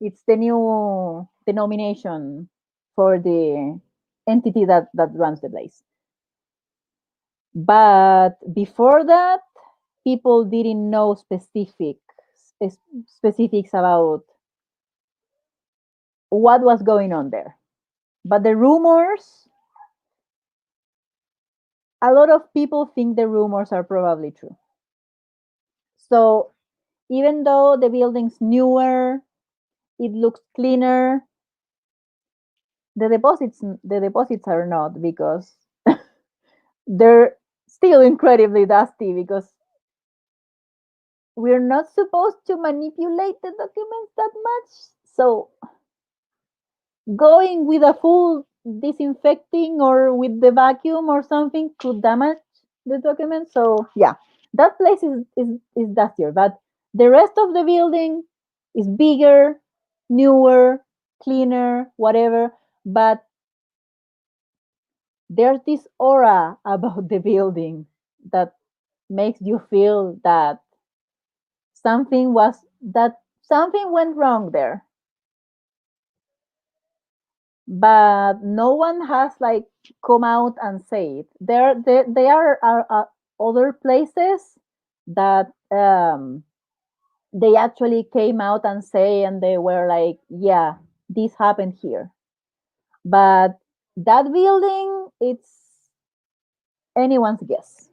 It's the new denomination for the entity that runs the place. But before that, people didn't know specifics about what was going on there. But the rumors, a lot of people think the rumors are probably true. So even though the building's newer, it looks cleaner, the deposits are not, because they're still incredibly dusty, because we're not supposed to manipulate the documents that much. So going with a full disinfecting or with the vacuum or something could damage the document. So yeah, that place is dustier, but the rest of the building is bigger, newer, cleaner, whatever. But there's this aura about the building that makes you feel that something went wrong there, but no one has like come out and say it. They are other places that they actually came out and say, and they were like, yeah, this happened here. But that building, it's anyone's guess.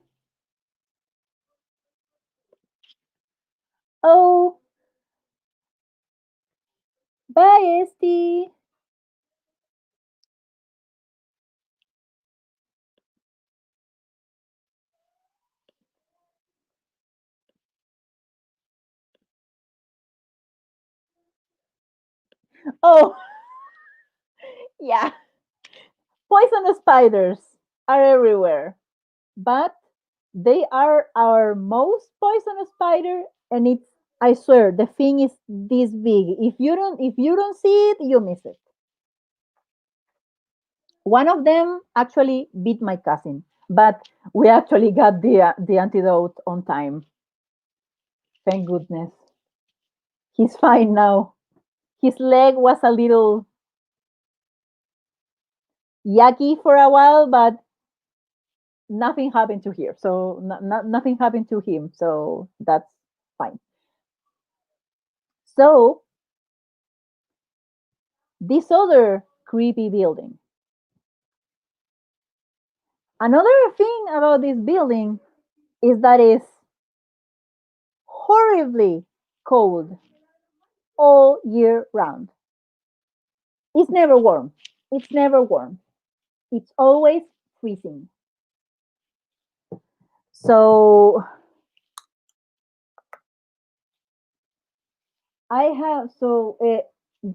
Oh, bye, Esty. Oh, yeah, poisonous spiders are everywhere, but they are our most poisonous spider, and it's, I swear, the thing is this big. If you don't see it, you miss it. One of them actually beat my cousin, but we actually got the antidote on time. Thank goodness. He's fine now. His leg was a little yucky for a while, but nothing happened to here. So nothing happened to him. So that's fine. So this other creepy building. Another thing about this building is that it's horribly cold all year round. It's never warm. It's never warm. It's always freezing. So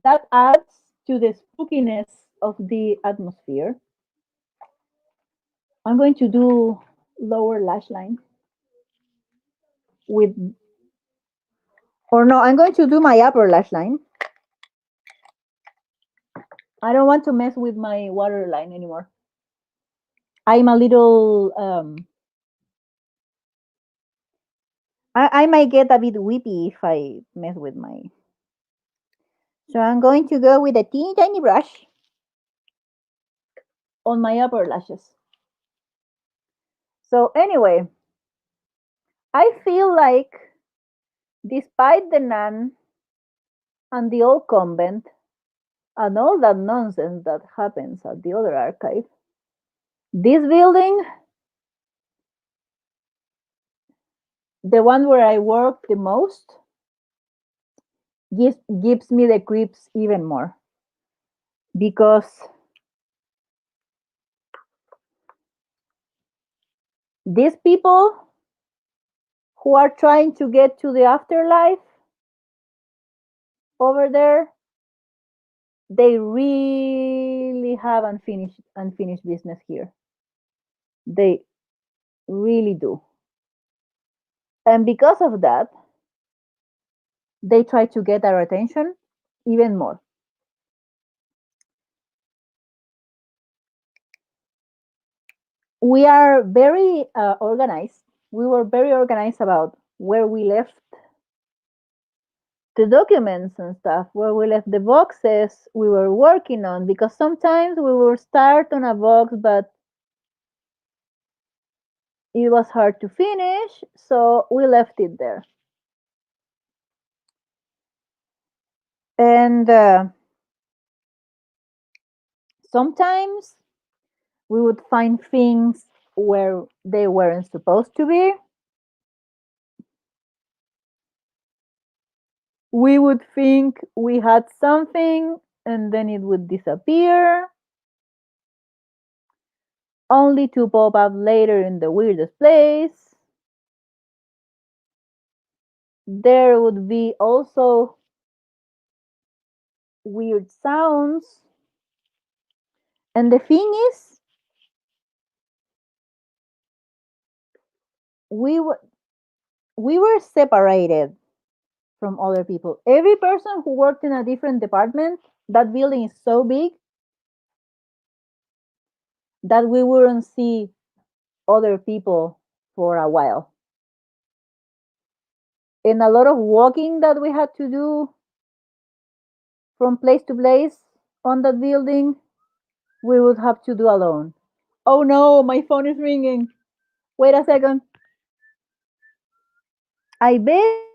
that adds to the spookiness of the atmosphere. I'm going to do lower lash line with, or no, I'm going to do my upper lash line. I don't want to mess with my waterline anymore. I'm a little, I might get a bit weepy if I mess with my. So I'm going to go with a teeny tiny brush on my upper lashes. So anyway, I feel like despite the nun and the old convent and all that nonsense that happens at the other archive, this building, the one where I work the most, gives me the creeps even more. Because these people who are trying to get to the afterlife over there, they really have unfinished business here. They really do. And because of that, they try to get our attention even more. We are very organized. We were very organized about where we left the documents and stuff, where we left the boxes we were working on, because sometimes we will start on a box, but it was hard to finish, so we left it there. And sometimes we would find things where they weren't supposed to be. We would think we had something and then it would disappear, only to pop up later in the weirdest place. There would be also weird sounds. And the thing is, we were we were separated from other people. Every person who worked in a different department, that building is so big that we wouldn't see other people for a while. And a lot of walking that we had to do from place to place on that building, we would have to do alone. Oh no, my phone is ringing. Wait a second. I bet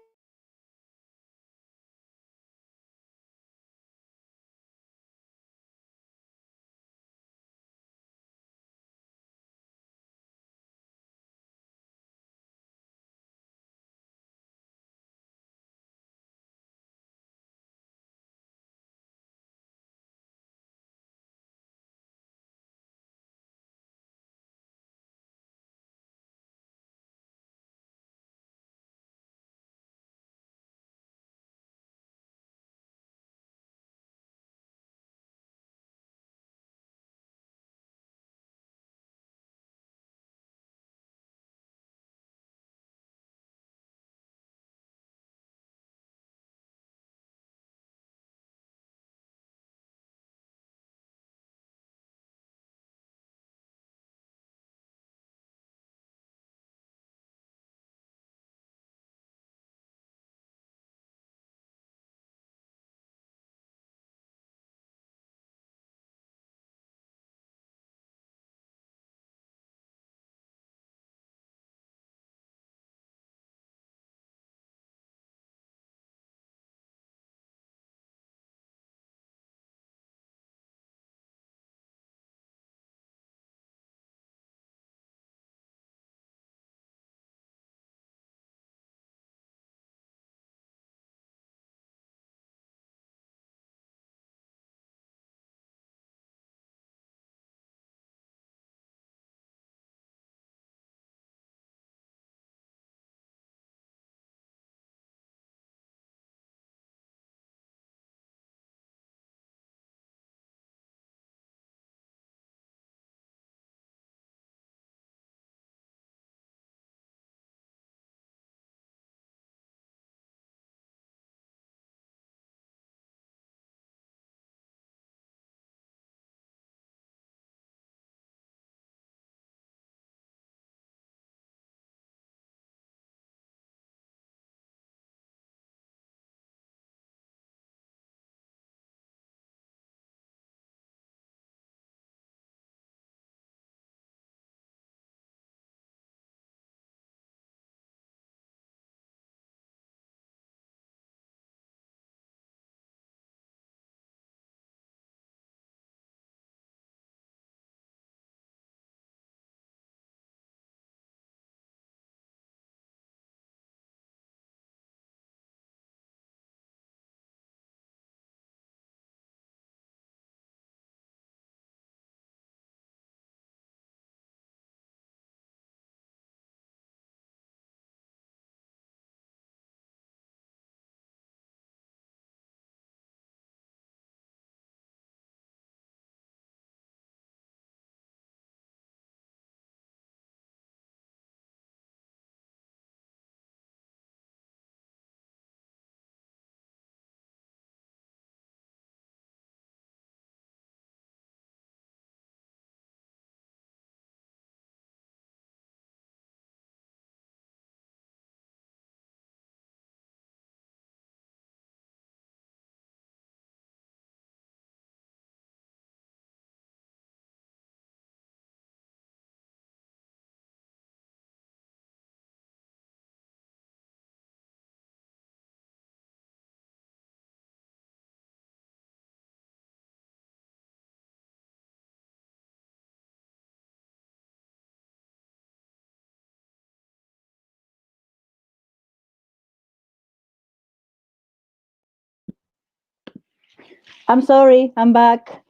I'm sorry, I'm back.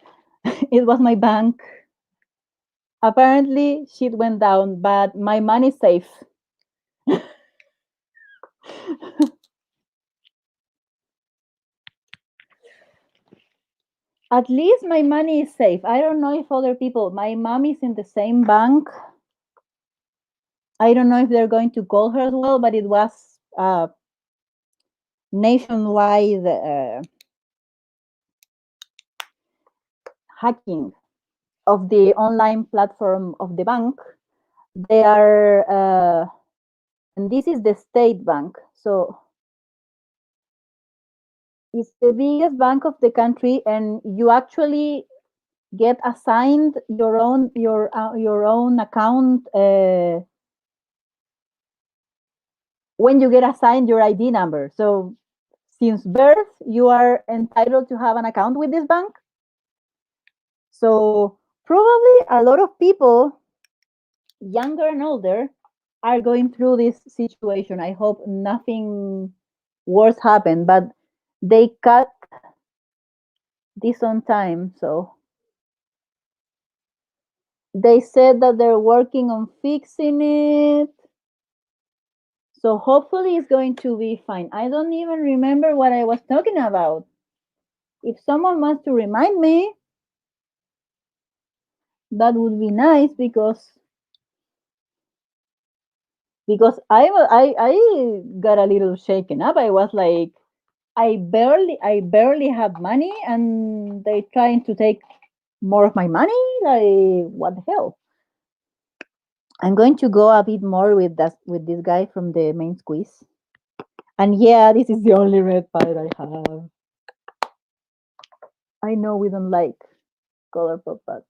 It was my bank. Apparently, shit went down, but my money's safe. At least my money is safe. I don't know if other people, my mom is in the same bank. I don't know if they're going to call her as well, but it was nationwide hacking of the online platform of the bank. They are, and this is the state bank. So it's the biggest bank of the country, and you actually get assigned your own account when you get assigned your ID number. So since birth, you are entitled to have an account with this bank. So probably a lot of people, younger and older, are going through this situation. I hope nothing worse happened, but they cut this on time. So they said that they're working on fixing it. So hopefully it's going to be fine. I don't even remember what I was talking about. If someone wants to remind me, that would be nice because I got a little shaken up. I was like, I barely have money, and they trying to take more of my money. Like, what the hell? I'm going to go a bit more with this guy from the main squeeze. And yeah, this is the only red pie I have. I know we don't like color pop, but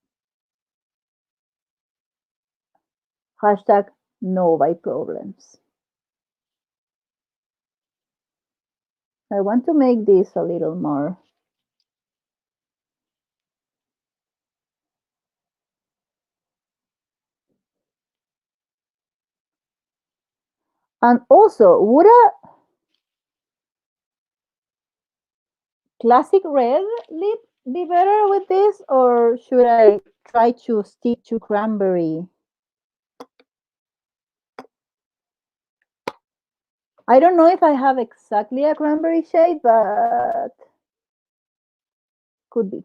hashtag no buy problems. I want to make this a little more. And also, would a classic red lip be better with this, or should I try to stick to cranberry? I don't know if I have exactly a cranberry shade, but could be.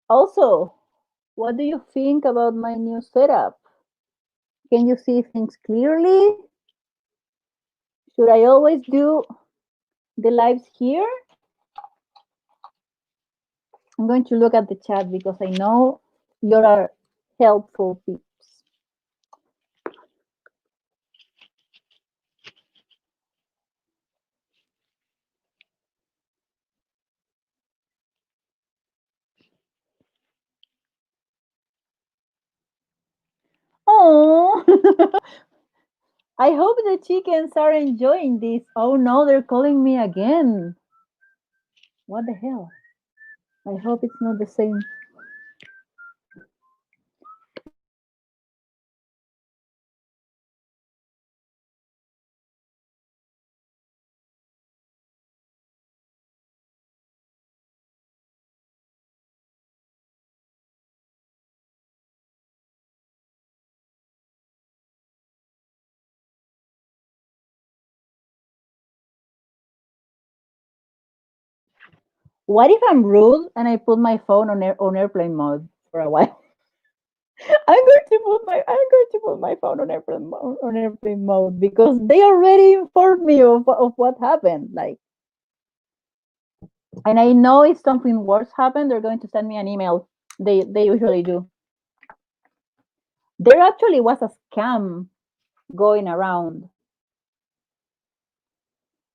Also, what do you think about my new setup? Can you see things clearly? Should I always do the lives here? I'm going to look at the chat because I know you are helpful peeps. Oh, I hope the chickens are enjoying this. Oh no, they're calling me again. What the hell? I hope it's not the same. What if I'm rude and I put my phone on airplane mode for a while? I'm going to put my phone on airplane mode because they already informed me of what happened. Like, and I know if something worse happened, they're going to send me an email. They usually do. There actually was a scam going around,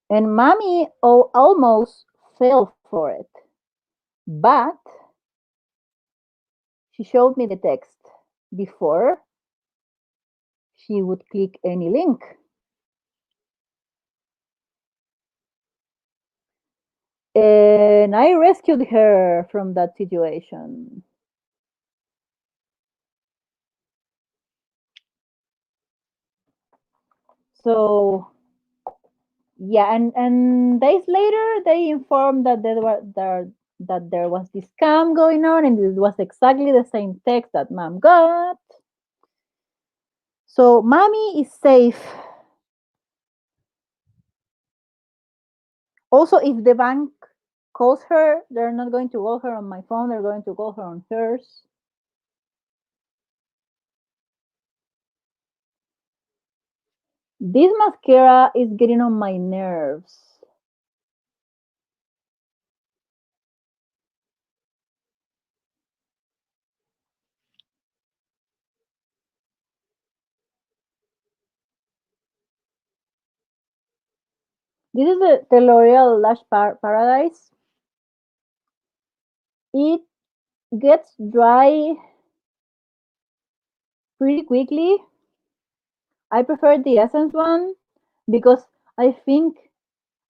and mommy almost fell for it, but she showed me the text before she would click any link. And I rescued her from that situation. So yeah, and days later they informed that there was this scam going on, and it was exactly the same text that mom got. So mommy is safe. Also, if the bank calls her, they're not going to call her on my phone, they're going to call her on hers. This mascara is getting on my nerves. This is the L'Oreal Lash Paradise. It gets dry pretty quickly. I prefer the Essence one because I think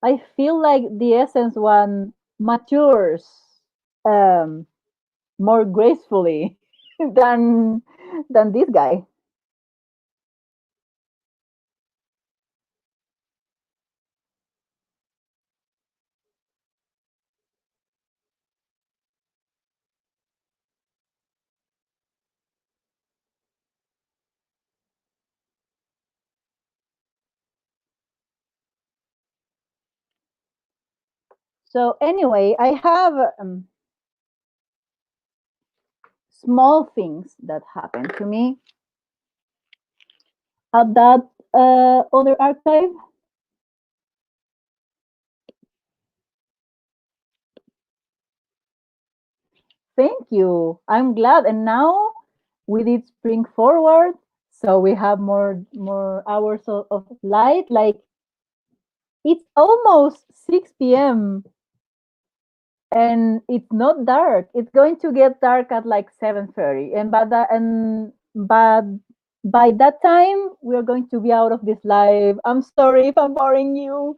I feel like the Essence one matures um, more gracefully than this guy. So anyway, I have small things that happen to me at that other archive. Thank you. I'm glad. And now we did spring forward, so we have more hours of light. Like it's almost 6 p.m. and it's not dark. It's going to get dark at like 7:30, and but by that time we're going to be out of this live. I'm sorry if I'm boring you.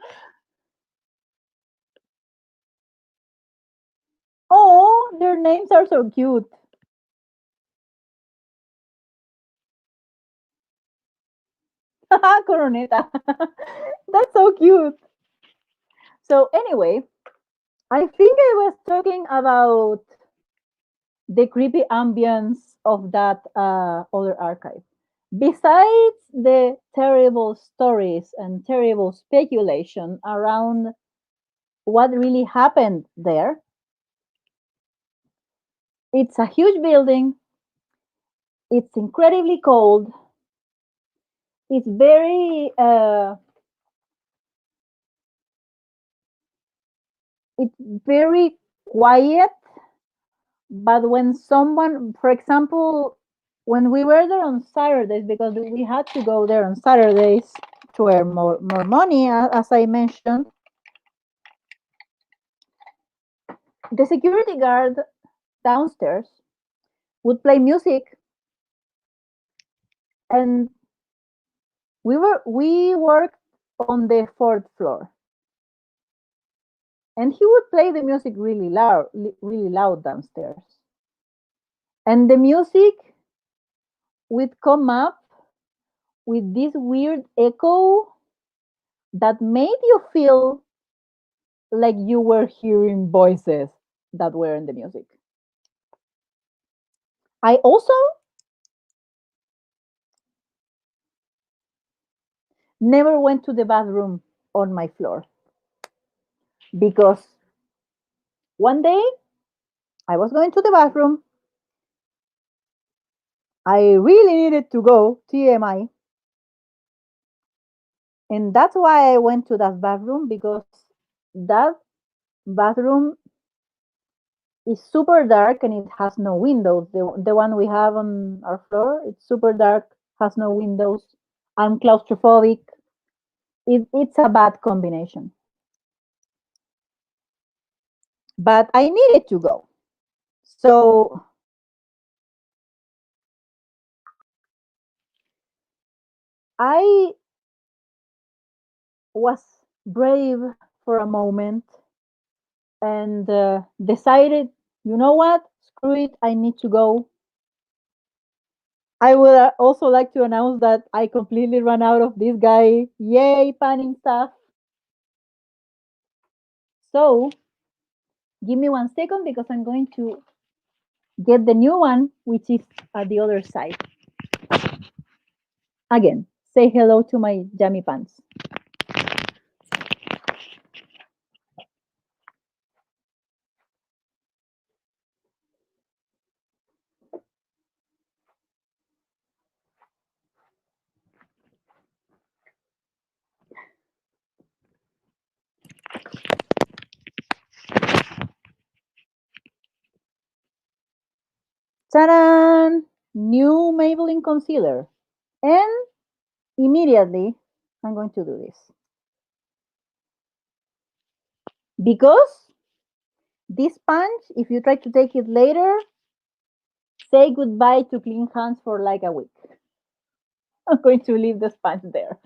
Oh, their names are so cute. Coroneta. That's so cute. So anyway, I think I was talking about the creepy ambience of that other archive. Besides the terrible stories and terrible speculation around what really happened there, it's a huge building. It's incredibly cold. It's very quiet. But when someone, for example, when we were there on Saturdays, because we had to go there on Saturdays to earn more money, as I mentioned, the security guard downstairs would play music, and we worked on the fourth floor, and he would play the music really loud downstairs, and the music would come up with this weird echo that made you feel like you were hearing voices that were in the music. I also never went to the bathroom on my floor because one day I was going to the bathroom. I really needed to go, TMI. And that's why I went to that bathroom because that bathroom is super dark and it has no windows. The one we have on our floor, it's super dark, has no windows. I'm claustrophobic. It's a bad combination. But I needed to go. So I was brave for a moment and decided, you know what? Screw it. I need to go. I would also like to announce that I completely ran out of this guy. Yay, panning stuff. So give me 1 second because I'm going to get the new one, which is at the other side. Again, say hello to my jammy pants. Ta-da! New Maybelline concealer. And immediately, I'm going to do this. Because this sponge, if you try to take it later, say goodbye to clean hands for like a week. I'm going to leave the sponge there.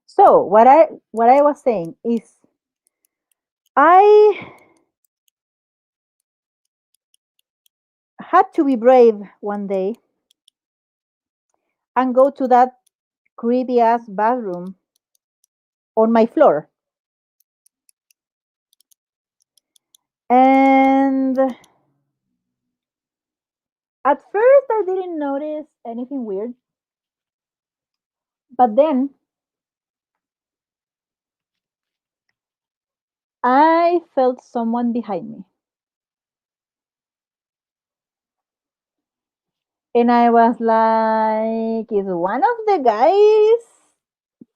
So what I was saying is I had to be brave one day and go to that creepy ass bathroom on my floor. And at first I didn't notice anything weird, but then I felt someone behind me. And I was like, is one of the guys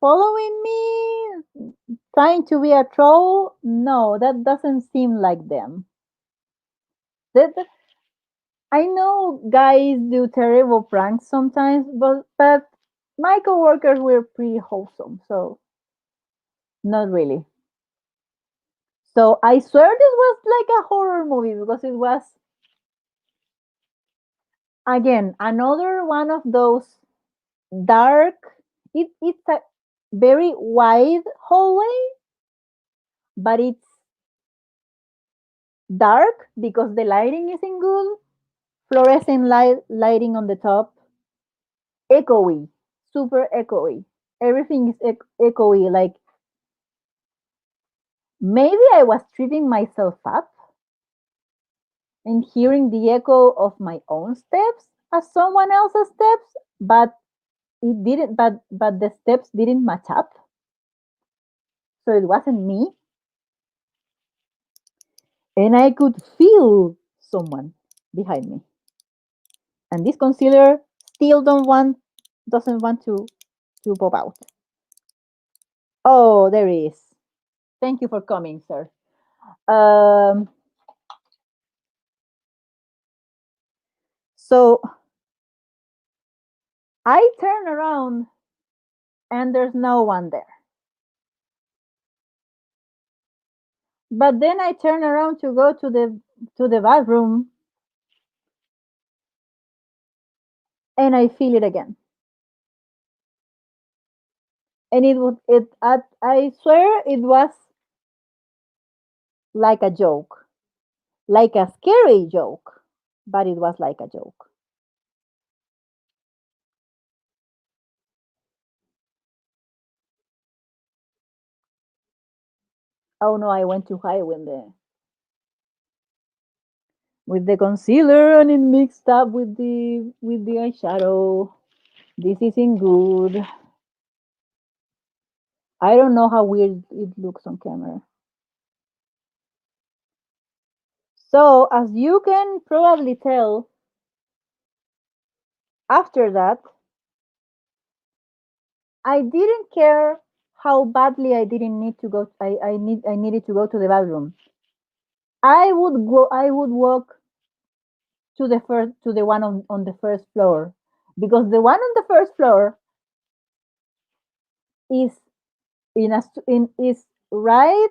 following me? Trying to be a troll? No, that doesn't seem like them. That, I know guys do terrible pranks sometimes, but my coworkers were pretty wholesome, so not really. So I swear this was like a horror movie because it was again another one of those dark. It's a very wide hallway, but it's dark because the lighting isn't good. Fluorescent lighting on the top, echoey, super echoey. Everything is echoey. Like maybe I was tripping myself up and hearing the echo of my own steps as someone else's steps, but it didn't. But the steps didn't match up, so it wasn't me, and I could feel someone behind me. And this concealer still don't want doesn't want to pop out. Oh, there he is. Thank you for coming, sir. Um, so I turn around and there's no one there. But then I turn around to go to the bathroom and I feel it again. And I swear it was like a joke, like a scary joke, but it was like a joke. Oh no, I went too high with the concealer and it mixed up with the eyeshadow. This isn't good. I don't know how weird it looks on camera. So, as you can probably tell, after that, I didn't care how badly I didn't need to go. I needed to go to the bathroom. I would walk to the one on the first floor because the one on the first floor is is right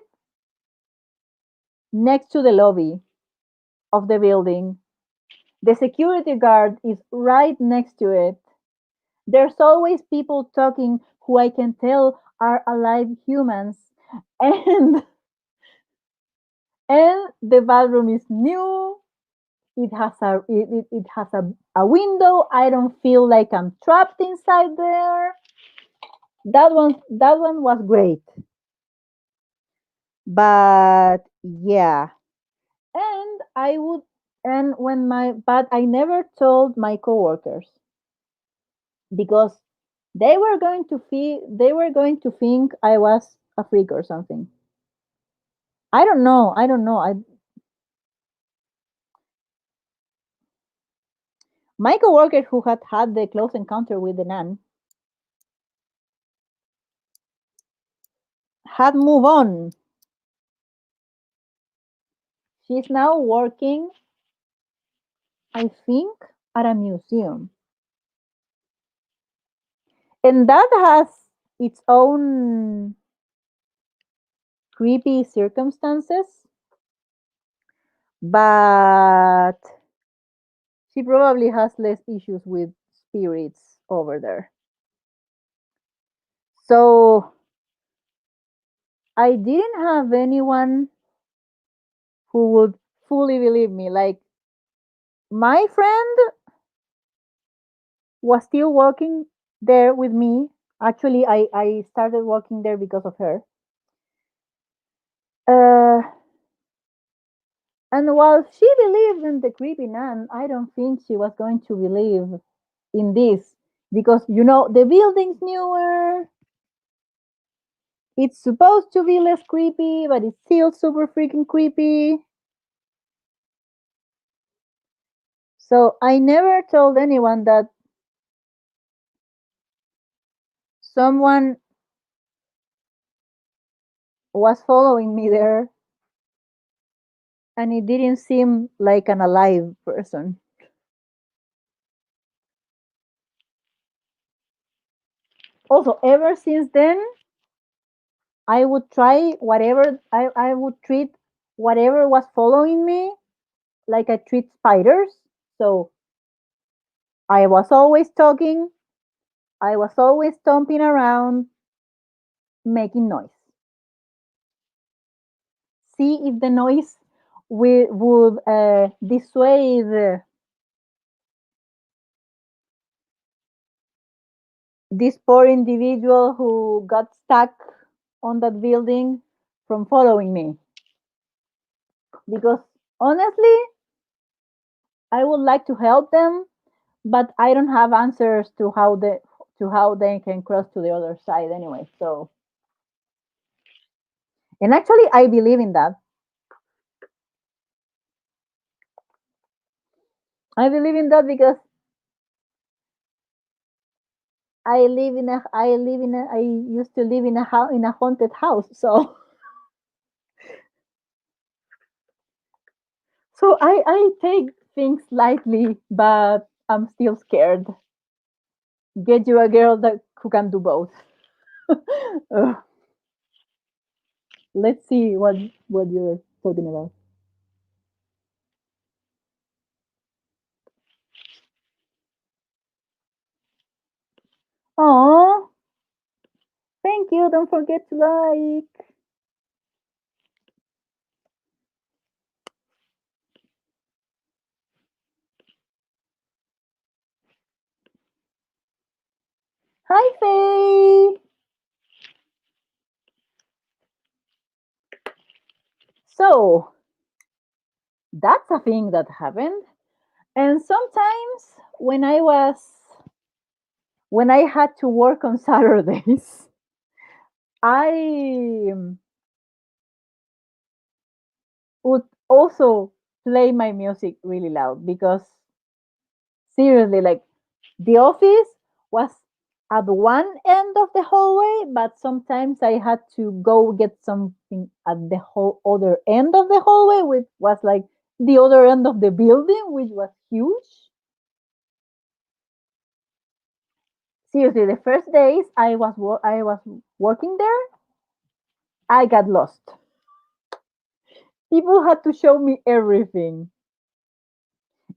next to the lobby of the building. The security guard is right next to it. There's always people talking who I can tell are alive humans. And and the bathroom is new. It has a window. I don't feel like I'm trapped inside there. That one was great. But yeah. And I would and when my but I never told my coworkers because they were going to think I was a freak or something. I don't know. I don't know. My coworker who had had the close encounter with the nun had moved on. She's now working, I think, at a museum. And that has its own creepy circumstances, but she probably has less issues with spirits over there. So I didn't have anyone who would fully believe me. Like, my friend was still working there with me. Actually, I started working there because of her. Uh, and while she believed in the creepy nun, I don't think she was going to believe in this because, the building's newer. It's supposed to be less creepy, but it's still super freaking creepy. So I never told anyone that someone was following me there and it didn't seem like an alive person. Also, ever since then, I would try whatever, I would treat whatever was following me like I treat spiders. So I was always talking, I was always stomping around, making noise. See if the noise would dissuade this poor individual who got stuck on that building from following me. Because honestly, I would like to help them, but I don't have answers to how they can cross to the other side anyway. So, and actually, I believe in that. I believe in that because I used to live in a haunted house. So, so I take things lightly, but I'm still scared. Get you a girl that who can do both. Ugh. Let's see what you're talking about. Oh, thank you. Don't forget to like. Hi, Faye. So that's a thing that happened. And sometimes when I had to work on Saturdays, I would also play my music really loud because seriously, like, the office was at one end of the hallway, but sometimes I had to go get something at the whole other end of the hallway, which was like the other end of the building, which was huge. Seriously, the first days I was working there, I got lost. People had to show me everything,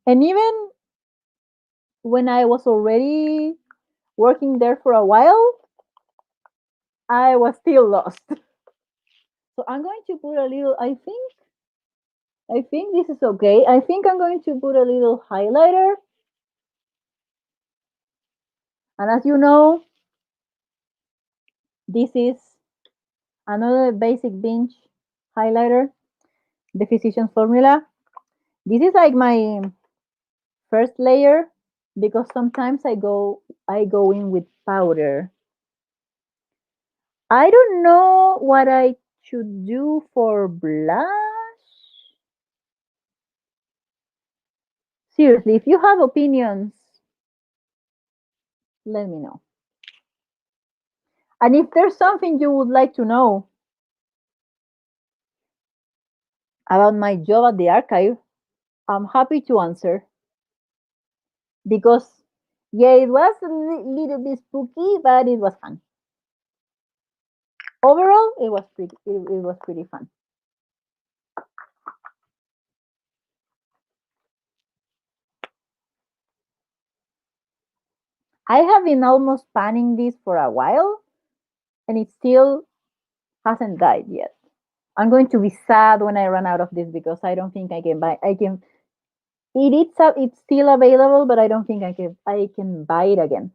and even when I was already working there for a while, I was still lost. So I'm going to put a little. I think this is okay. I think I'm going to put a little highlighter. And as you know, this is another basic binge highlighter, the physician's formula. This is like my first layer because sometimes I go in with powder. I don't know what I should do for blush. Seriously, if you have opinions, let me know. And if there's something you would like to know about my job at the archive, I'm happy to answer because Yeah, it was a little bit spooky, but it was fun. Overall, it was pretty fun. I have been almost panning this for a while, and it still hasn't died yet. I'm going to be sad when I run out of this because I don't think I can buy. I can. It's still available, but I don't think I can buy it again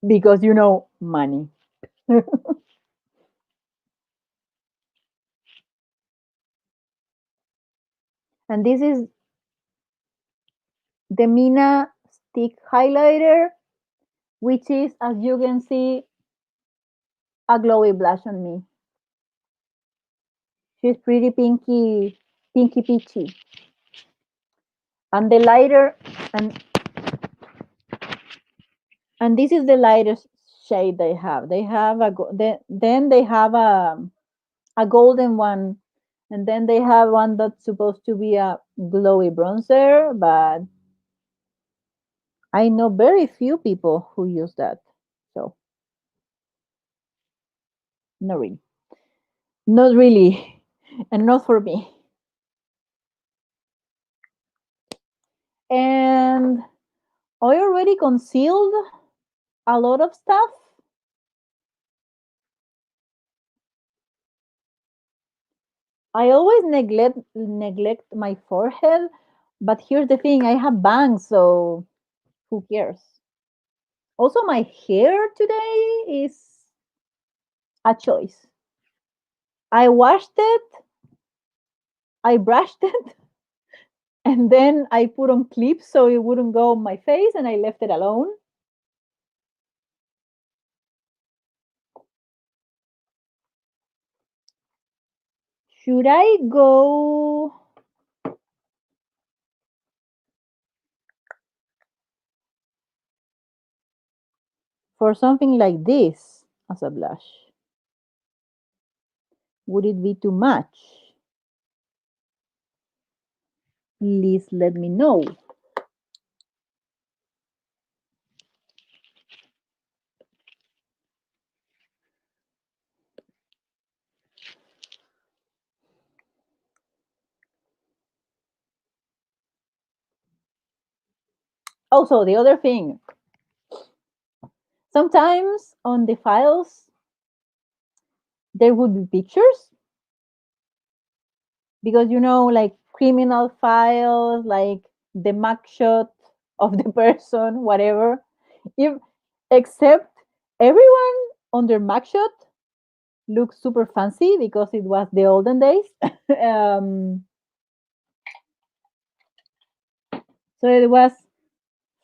because money. And this is the Mina stick highlighter, which is, as you can see, a glowy blush on me. She's pretty pinky peachy. And the lighter, and and this is the lightest shade they have. They have then they have a golden one, and then they have one that's supposed to be a glowy bronzer, but I know very few people who use that. So not really. Not really. And not for me. And I already concealed a lot of stuff. I always neglect my forehead, but here's the thing, I have bangs, so who cares? Also, my hair today is a choice. I washed it, I brushed it, and then I put on clips so it wouldn't go on my face, and I left it alone. Should I go for something like this as a blush? Would it be too much? Please let me know. Also, the other thing, sometimes on the files there would be pictures because like criminal files, like the mugshot of the person, whatever. If except everyone on their mugshot looks super fancy because it was the olden days. um, so it was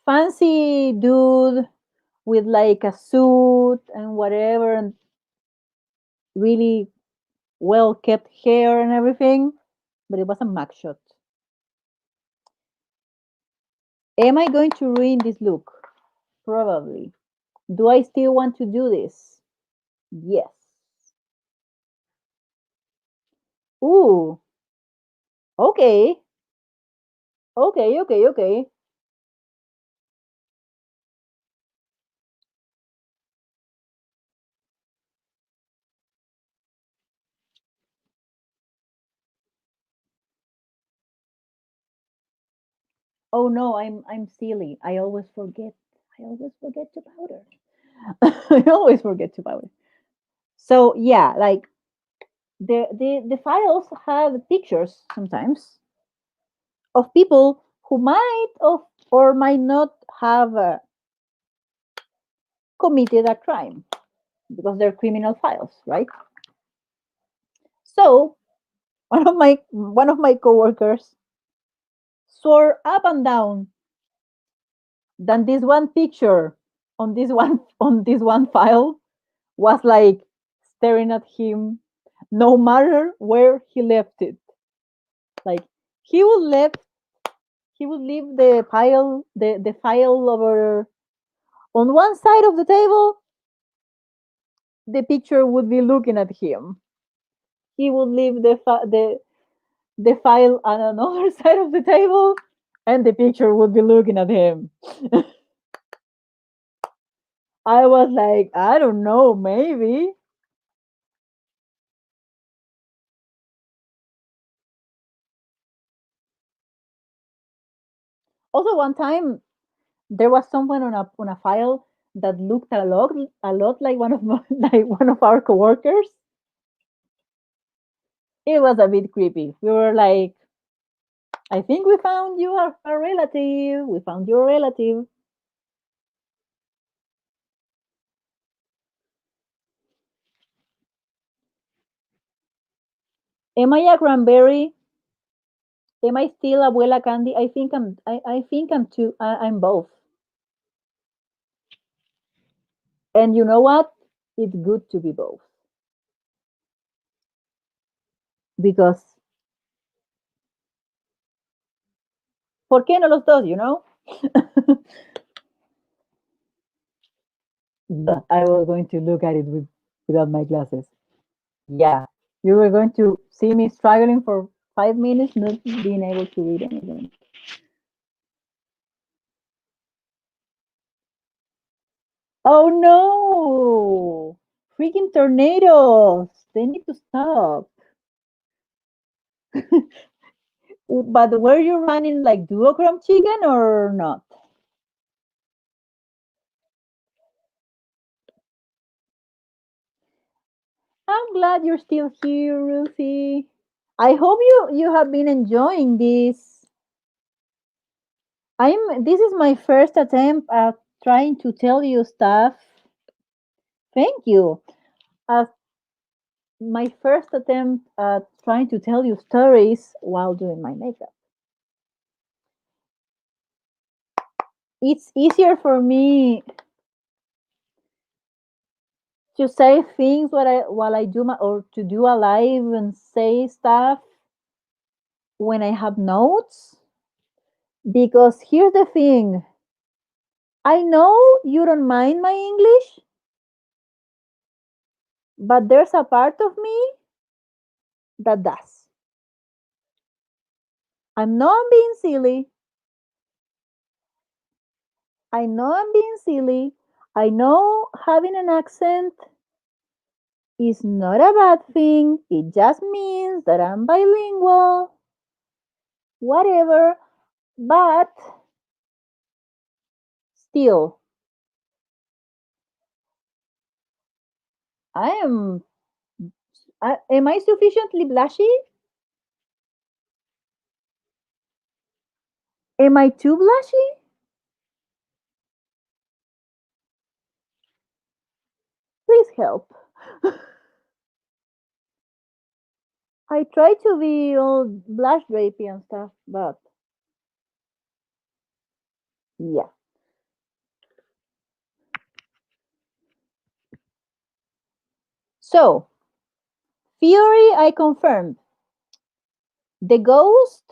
fancy dude with like a suit and whatever, and really well kept hair and everything, but it was a mugshot. Am I going to ruin this look? Probably. Do I still want to do this? Yes. Ooh, okay. Okay, okay, okay. Oh no, I'm silly. I always forget. I always forget to powder. I always forget to powder. So yeah, like the files have pictures sometimes of people who might or might not have committed a crime because they're criminal files, right? So one of my coworkers swore up and down that this one picture on this one file was like staring at him no matter where he left it. Like he would left he would leave the file over on one side of the table, the picture would be looking at him. he would leave the file on another side of the table, and the picture would be looking at him. I was like, I don't know, maybe. Also, one time there was someone on a file that looked a lot like one of like one of our coworkers. It was a bit creepy. We were like, I think we found you a relative. We found your relative. Am I a cranberry? Am I still abuela candy? I think I'm too. I'm both. And you know what? It's good to be both because ¿por qué no los dos? I was going to look at it without my glasses. Yeah, you were going to see me struggling for 5 minutes, not being able to read anything. Oh no! Freaking tornadoes! They need to stop. But were you running like duochrome chicken or not? I'm glad you're still here, Ruthie. I hope you have been enjoying this. This is my first attempt at trying to tell you stuff. Thank you. As my first attempt at trying to tell you stories while doing my makeup. It's easier for me to say things while I do my or to do a live and say stuff when I have notes. Because here's the thing, I know you don't mind my English, but there's a part of me that does. I'm not being silly. I know I'm being silly. I know having an accent is not a bad thing. It just means that I'm bilingual. Whatever. But still, I am. Am I sufficiently blushy? Am I too blushy? Please help. I try to be all blush drapey and stuff, but yeah. So, theory I confirmed. The ghost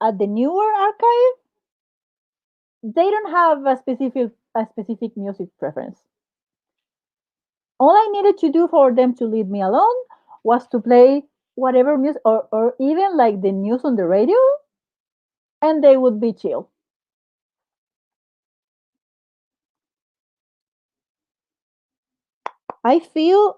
at the newer archive, they don't have a specific music preference. All I needed to do for them to leave me alone was to play whatever music or even like the news on the radio, and they would be chill. I feel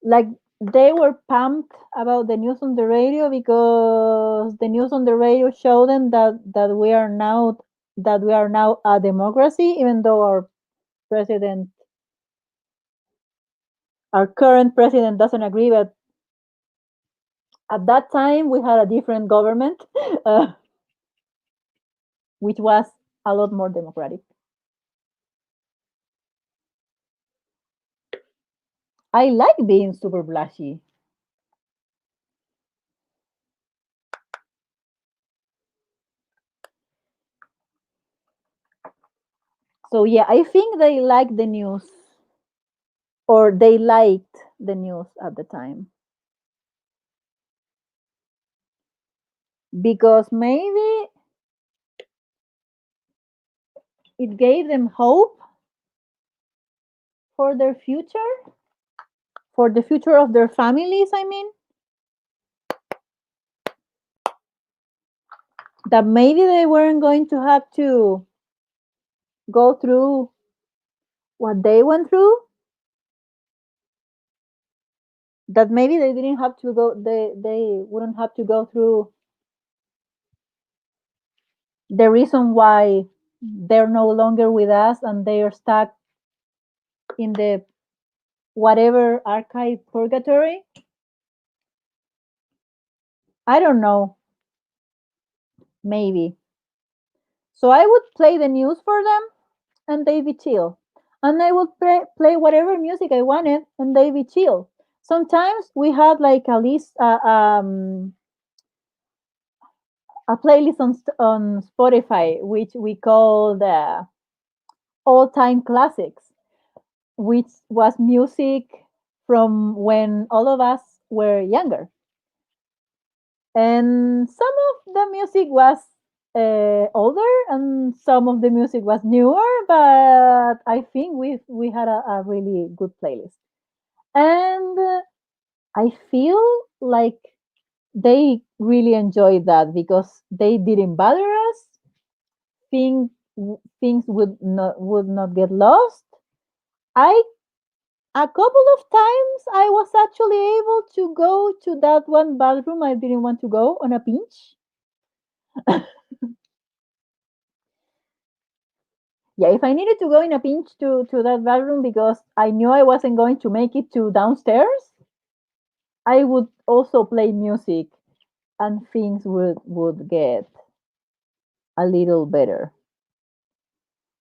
like they were pumped about the news on the radio because the news on the radio show them that we are now a democracy, even though president our current president doesn't agree. But at that time we had a different government, uh, which was a lot more democratic. I like being super blushy. So yeah, I think they like the news, or they liked the news at the time, because maybe it gave them hope for their future, for the future of their families, I mean, that maybe they weren't going to have to go through what they went through, that maybe they didn't have to go, they wouldn't have to go through the reason why they're no longer with us and they are stuck in the whatever archive purgatory. I don't know, maybe. So I would play the news for them and they be chill. And I would play whatever music I wanted and they be chill. Sometimes we had like a list, a playlist on Spotify, which we call the all time classics, which was music from when all of us were younger. And some of the music was older and some of the music was newer, but I think we had a really good playlist. And I feel like they really enjoyed that because they didn't bother us. Think, things would not get lost. I A couple of times I was actually able to go to that one bathroom I didn't want to go on a pinch. Yeah, if I needed to go in a pinch to that bathroom because I knew I wasn't going to make it to downstairs, I would also play music and things would get a little better.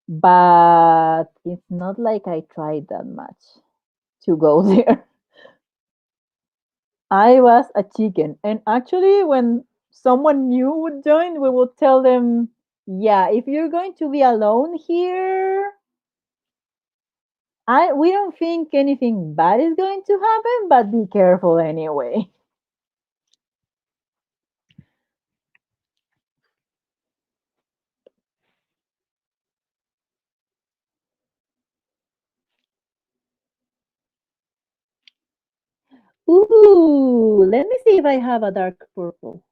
But it's not like I tried that much to go there. I was a chicken. And actually, when someone new would join, we would tell them, yeah, if you're going to be alone here, we don't think anything bad is going to happen, but be careful anyway. Ooh, let me see if I have a dark purple.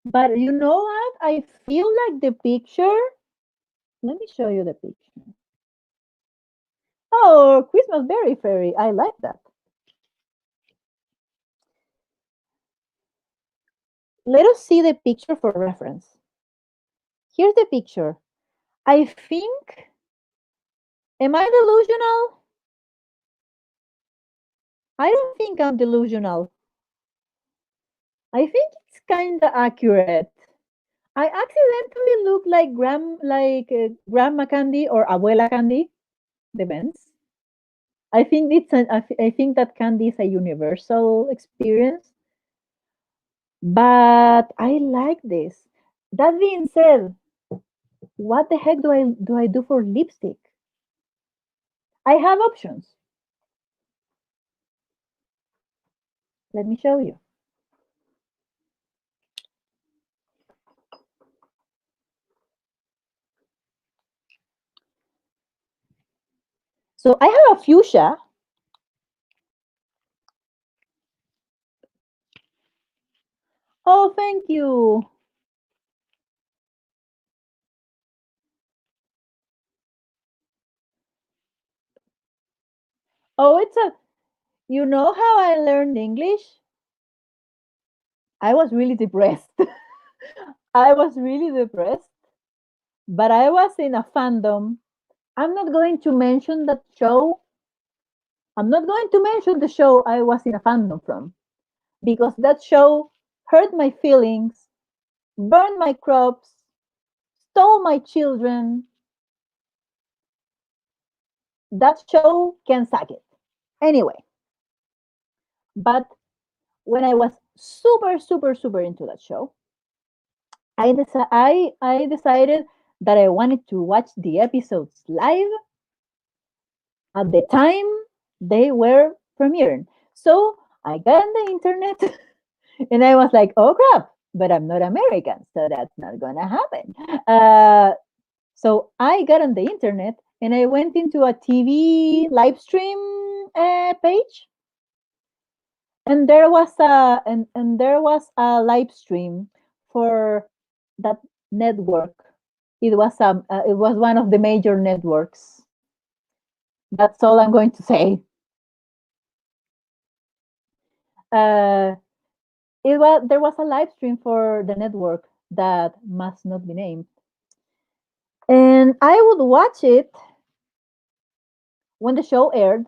But you know what? I feel like the picture. Let me show you the picture. Oh, Christmas berry fairy. I like that. Let us see the picture for reference. Here's the picture. I think, am I delusional? I don't think I'm delusional. I think it's kind of accurate. I accidentally look like Grandma Candy or Abuela Candy, depends. I think that candy is a universal experience, but I like this. That being said, what the heck do I do for lipstick? I have options. Let me show you. So I have a fuchsia. Oh, thank you. Oh, you know how I learned English? I was really depressed. I was really depressed, but I was in a fandom. I'm not going to mention that show. I'm not going to mention the show I was in a fandom from because that show hurt my feelings, burned my crops, stole my children. That show can suck it. Anyway, but when I was super, super, super into that show, I decided that I wanted to watch the episodes live at the time they were premiering. So I got on the internet and I was like, oh crap, but I'm not American, so that's not gonna happen. Uh, so I got on the internet and I went into a TV live stream page, and there was a live stream for that network. It was one of the major networks. That's all I'm going to say. Uh, there was a live stream for the network that must not be named, and I would watch it when the show aired.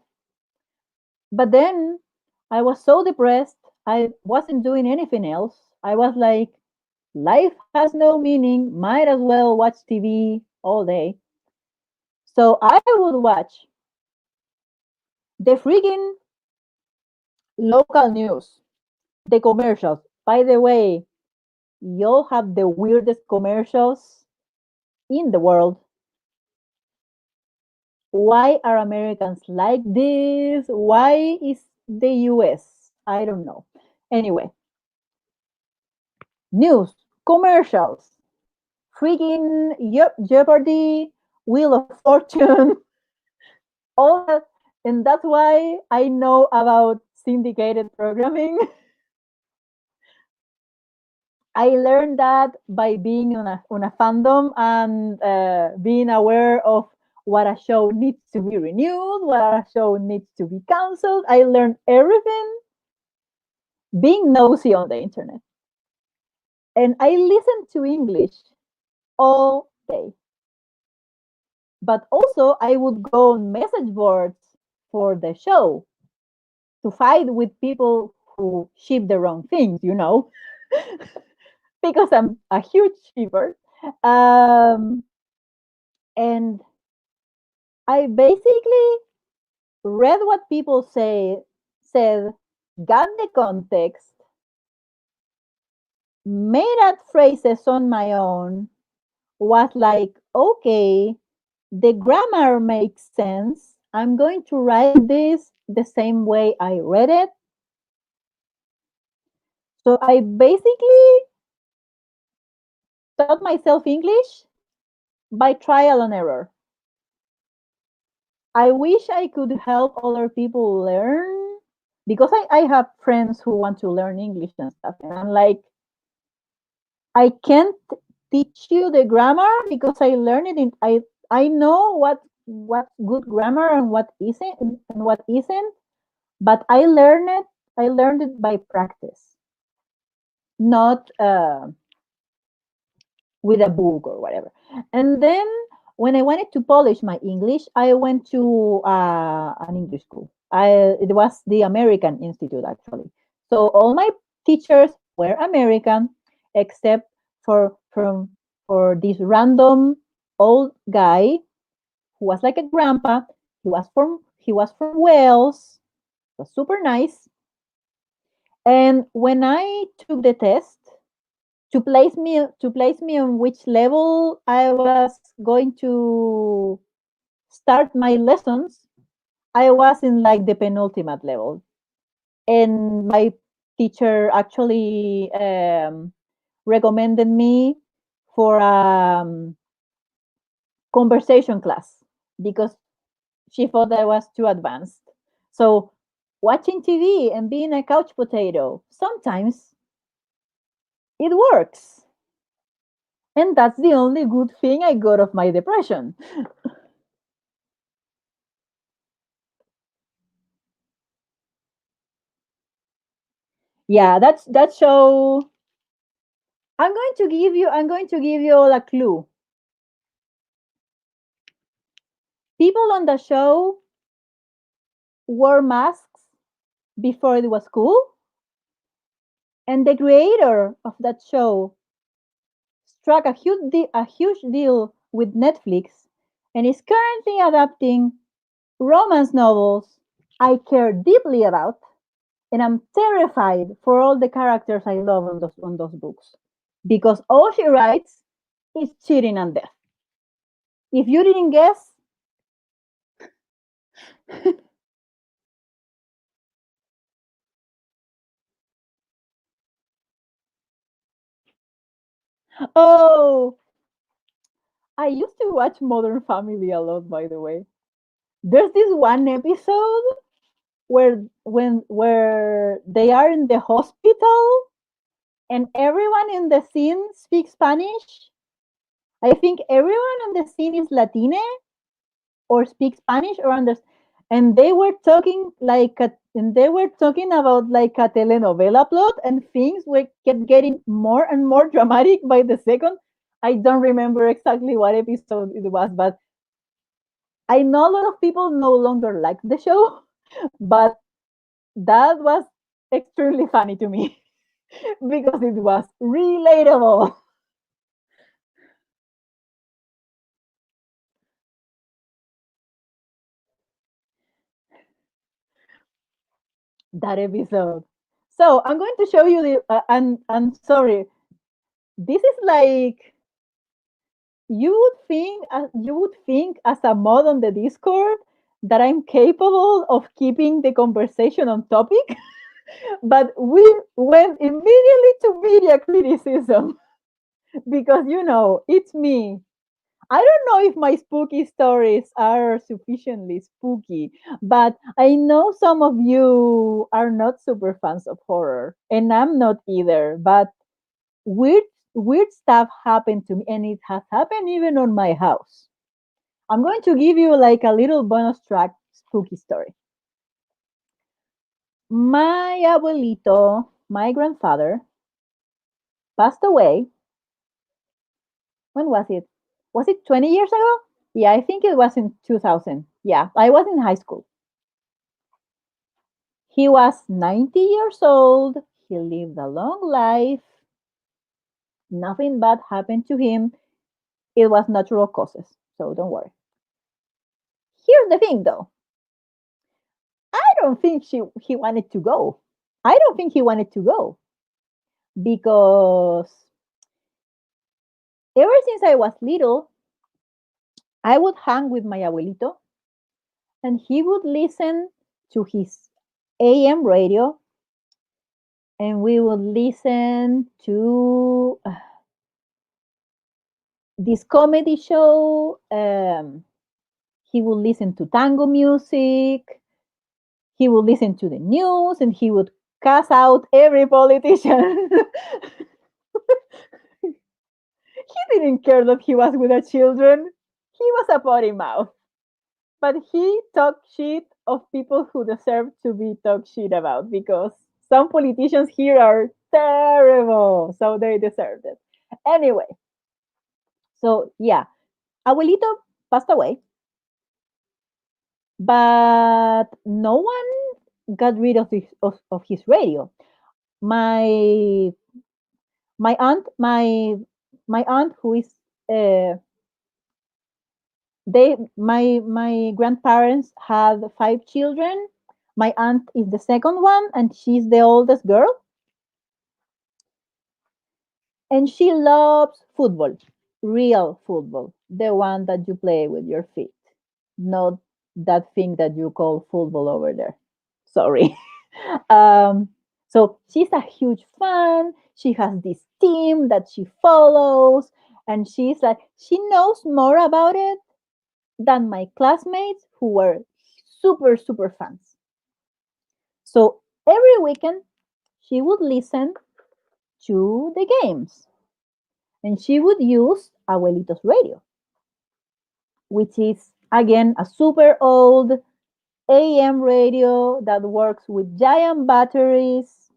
But then I was so depressed, I wasn't doing anything else. I was like, life has no meaning, might as well watch TV all day. So I would watch the freaking local news, the commercials. By the way, y'all have the weirdest commercials in the world. Why are Americans like this? Why is the US? I don't know. Anyway, news, commercials, freaking Jeopardy, Wheel of Fortune, all that. And that's why I know about syndicated programming. I learned that by being on a fandom and being aware of what a show needs to be renewed, what a show needs to be canceled. I learned everything being nosy on the internet. And I listened to English all day. But also, I would go on message boards for the show to fight with people who ship the wrong things, because I'm a huge shipper. Um, and I basically read what people said, got the context, made up phrases on my own, was like, okay, the grammar makes sense. I'm going to write this the same way I read it. So I basically taught myself English by trial and error. I wish I could help other people learn, because I have friends who want to learn English and stuff. And I'm like, I can't teach you the grammar because I learned it I know what's good grammar and what isn't, but I learned it by practice, not with a book or whatever. And then when I wanted to polish my English, I went to an English school. It was the American Institute, actually. So all my teachers were American, except from for this random old guy who was like a grandpa. He was from Wales. Was super nice. And when I took the test, to place me on which level I was going to start my lessons, I was in like the penultimate level, and my teacher actually recommended me for conversation class because she thought I was too advanced. So watching TV and being a couch potato, sometimes it works. And that's the only good thing I got of my depression. Yeah, that show. I'm going to give you all a clue. People on the show wore masks before it was cool, and the creator of that show struck a huge deal with Netflix and is currently adapting romance novels I care deeply about, and I'm terrified for all the characters I love on those books, because all she writes is cheating and death. If you didn't guess, Oh, I used to watch Modern Family a lot, by the way. There's this one episode where they are in the hospital and everyone in the scene speaks Spanish. I think everyone in the scene is Latine or speak Spanish or understand. And they were talking and they were talking about like a telenovela plot, and things were kept getting more and more dramatic by the second. I don't remember exactly what episode it was, but I know a lot of people no longer like the show, but that was extremely funny to me because it was relatable. That episode. So I'm going to show you the. And sorry, this is like you would think as a mod on the Discord that I'm capable of keeping the conversation on topic, but we went immediately to media criticism because it's me. I don't know if my spooky stories are sufficiently spooky, but I know some of you are not super fans of horror, and I'm not either. But weird weird stuff happened to me, and it has happened even on my house. I'm going to give you like a little bonus track spooky story. My abuelito, my grandfather, passed away. When was it? Was it 20 years ago? Yeah, I think it was in 2000. Yeah, I was in high school. He was 90 years old. He lived a long life. Nothing bad happened to him. It was natural causes, so don't worry. Here's the thing though. I don't think he wanted to go. I don't think he wanted to go because ever since I was little, I would hang with my abuelito and he would listen to his AM radio, and we would listen to this comedy show. He would listen to tango music. He would listen to the news and he would cuss out every politician. He didn't care that he was with the children. He was a potty mouth. But he talked shit of people who deserve to be talked shit about because some politicians here are terrible. So they deserved it. Anyway, so yeah, Abuelito passed away, but no one got rid of his radio. My my aunt my my aunt who is uh, my grandparents had 5 children. My aunt is the second one and she's the oldest girl, and she loves football, real football, the one that you play with your feet, not that thing that you call football over there. Sorry. um, so she's a huge fan. She has this team that she follows, and she's like, she knows more about it than my classmates who were super, super fans. So every weekend, she would listen to the games and she would use Abuelito's radio, which is again a super old AM radio that works with giant batteries.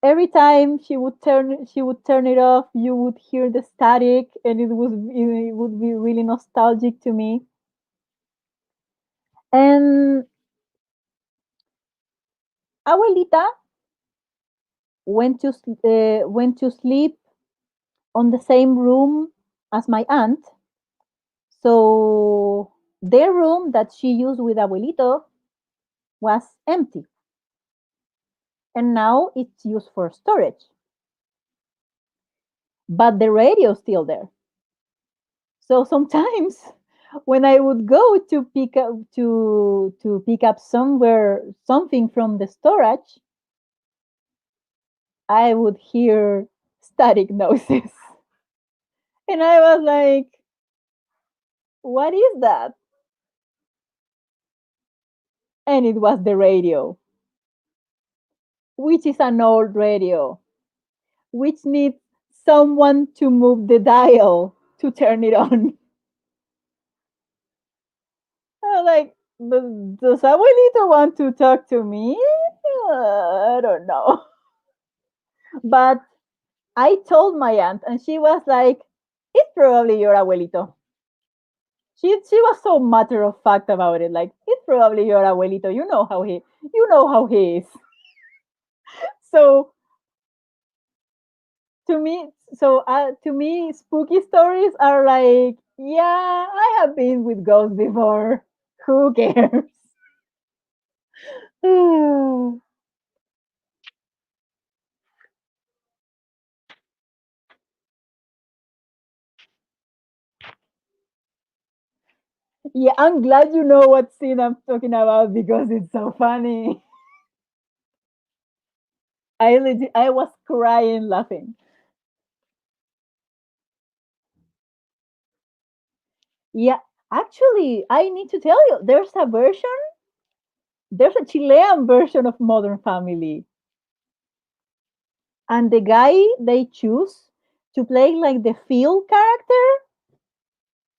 Every time she would turn it off, you would hear the static, and it would be really nostalgic to me. And Abuelita went to sleep on the same room as my aunt. So their room that she used with Abuelito was empty, and now it's used for storage. But the radio's still there. So sometimes when I would go to pick up something from the storage, I would hear static noises. And I was like, what is that? And it was the radio, which is an old radio, which needs someone to move the dial to turn it on. I was like, does Abuelito want to talk to me? I don't know. But I told my aunt, and she was like, it's probably your abuelito. She was so matter of fact about it, like, it's probably your abuelito. You know how he is. So to me, spooky stories are like, yeah, I have been with ghosts before. Who cares? Yeah, I'm glad you know what scene I'm talking about because it's so funny. I was crying laughing. Yeah, actually, I need to tell you, there's a Chilean version of Modern Family, and the guy they choose to play like the Phil character,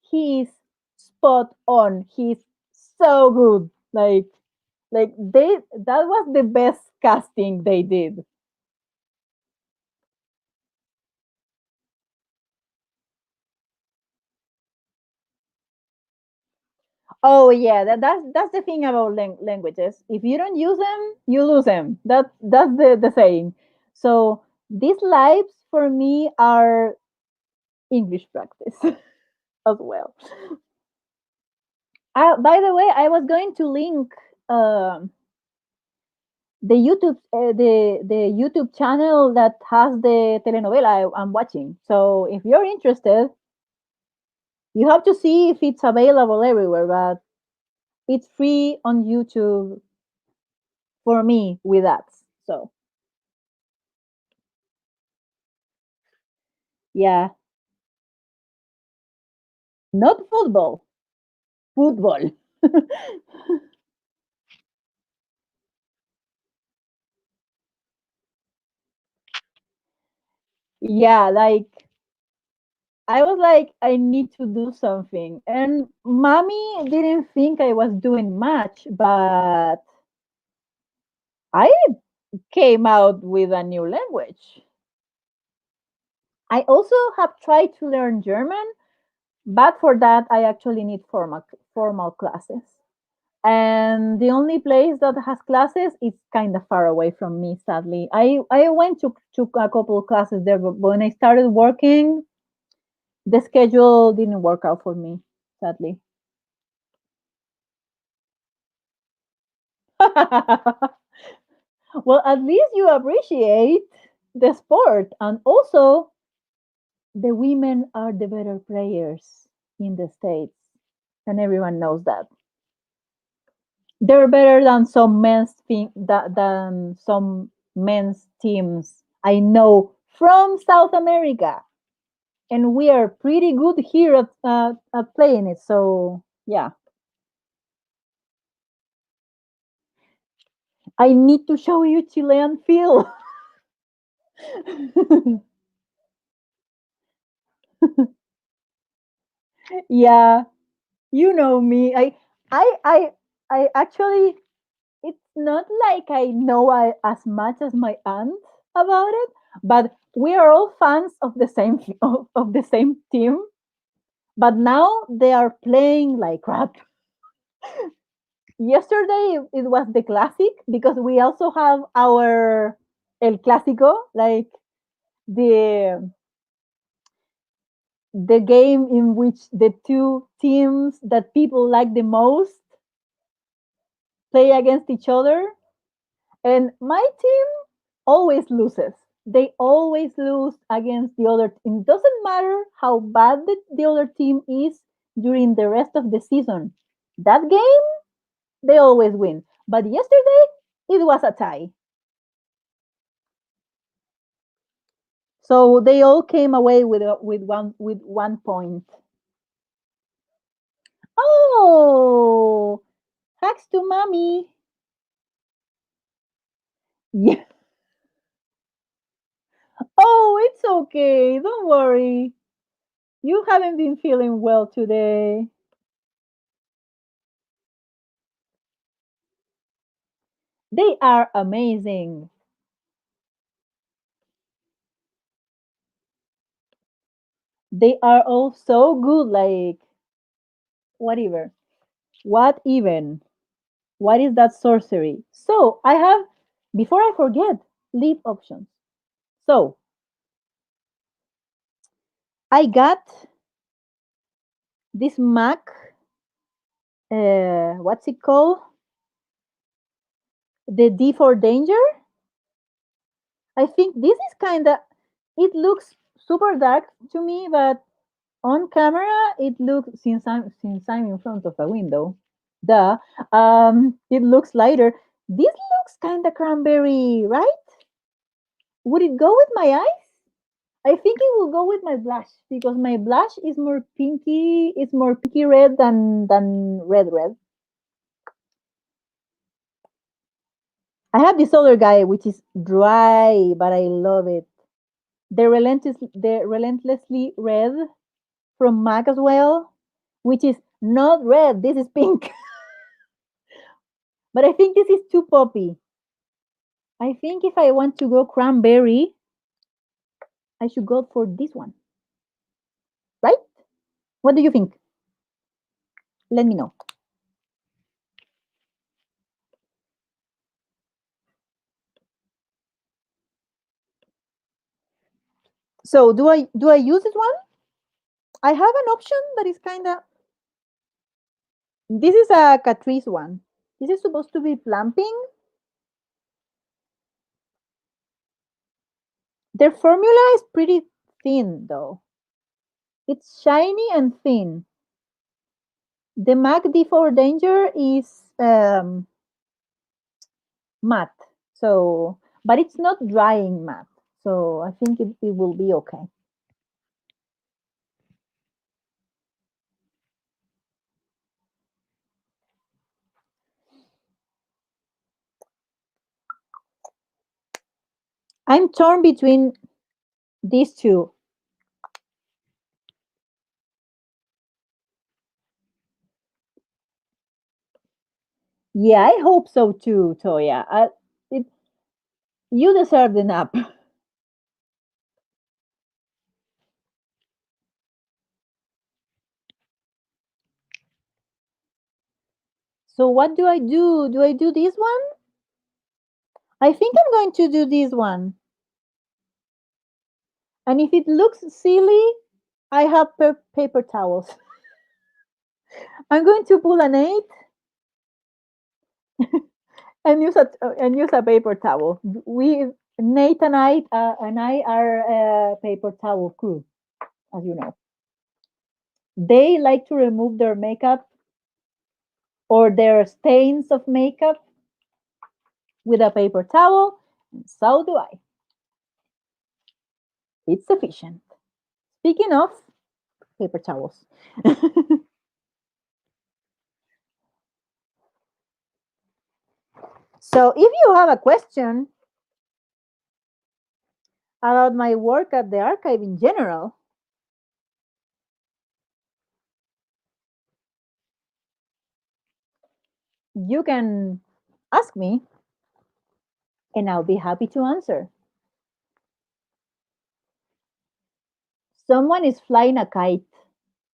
he's spot on. He's so good. Like that was the best casting they did. Oh yeah, that's the thing about languages. If you don't use them, you lose them. That's the saying. So these lives for me are English practice as well. By the way, I was going to link the YouTube channel that has the telenovela I'm watching. So if you're interested, you have to see if it's available everywhere, but it's free on YouTube for me with ads. So yeah, not football, football. Yeah, like I was like, I need to do something. And mommy didn't think I was doing much, but I came out with a new language. I also have tried to learn German, but for that I actually need formal classes. And the only place that has classes is kind of far away from me, sadly. I went to a couple of classes there, but when I started working, the schedule didn't work out for me, sadly. Well, at least you appreciate the sport, and also the women are the better players in the States, and everyone knows that. They're better than than some men's teams I know from South America, and we are pretty good here at playing it. So yeah, I need to show you Chilean feel. Yeah, you know me. I, I, I actually, it's not like I know as much as my aunt about it, but we are all fans of the same of the same team. But now they are playing like crap. Yesterday it was the classic because we also have our El Clásico, like the the game in which the two teams that people like the most play against each other. And my team always loses. They always lose against the other team. It doesn't matter how bad the other team is during the rest of the season. That game, they always win. But yesterday, it was a tie. So they all came away with one point. Oh, thanks to mommy. Yeah. Oh, it's okay. Don't worry. You haven't been feeling well today. They are amazing. They are all so good. Like, whatever. What even? What is that sorcery? So, I have, before I forget, leave options. So, I got this Mac, what's it called? The D for danger. I think this is kind of, it looks super dark to me, but on camera it looks, since I'm in front of a window, duh, it looks lighter. This looks kind of cranberry, right? Would it go with my eyes? I think it will go with my blush because my blush is more pinky. It's more pinky red than red. I have this other guy which is dry, but I love it. The relentlessly red from MAC as well, which is not red. This is pink. But I think this is too poppy. I think if I want to go cranberry, I should go for this one. Right? What do you think? Let me know. So do I use this one? I have an option that is kind of, this is a Catrice one. This is supposed to be plumping. Their formula is pretty thin though. It's shiny and thin. The MAC D4 Danger is matte. So, but it's not drying matte. So I think it will be okay. I'm torn between these two. Yeah, I hope so too, Toya. It, you deserve the nap. So what do I do? Do I do this one? I think I'm going to do this one. And if it looks silly, I have paper towels. I'm going to pull an 8 and use a paper towel. We Nate and I are a paper towel crew, as you know. They like to remove their makeup or their stains of makeup with a paper towel, and so do I. It's efficient. Speaking of paper towels. So if you have a question about my work at the archive in general, you can ask me and I'll be happy to answer. Someone is flying a kite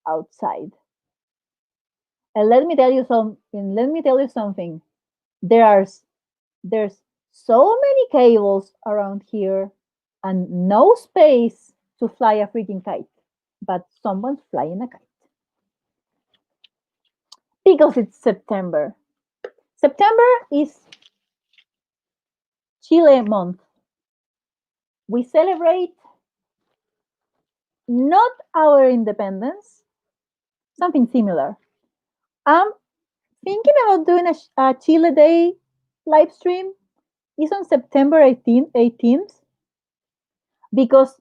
outside. And let me tell you something. There are there's so many cables around here and no space to fly a freaking kite. But someone's flying a kite. Because it's September. September is Chile month. We celebrate not our independence, something similar. I'm thinking about doing a Chile Day live stream. It's on September 18th because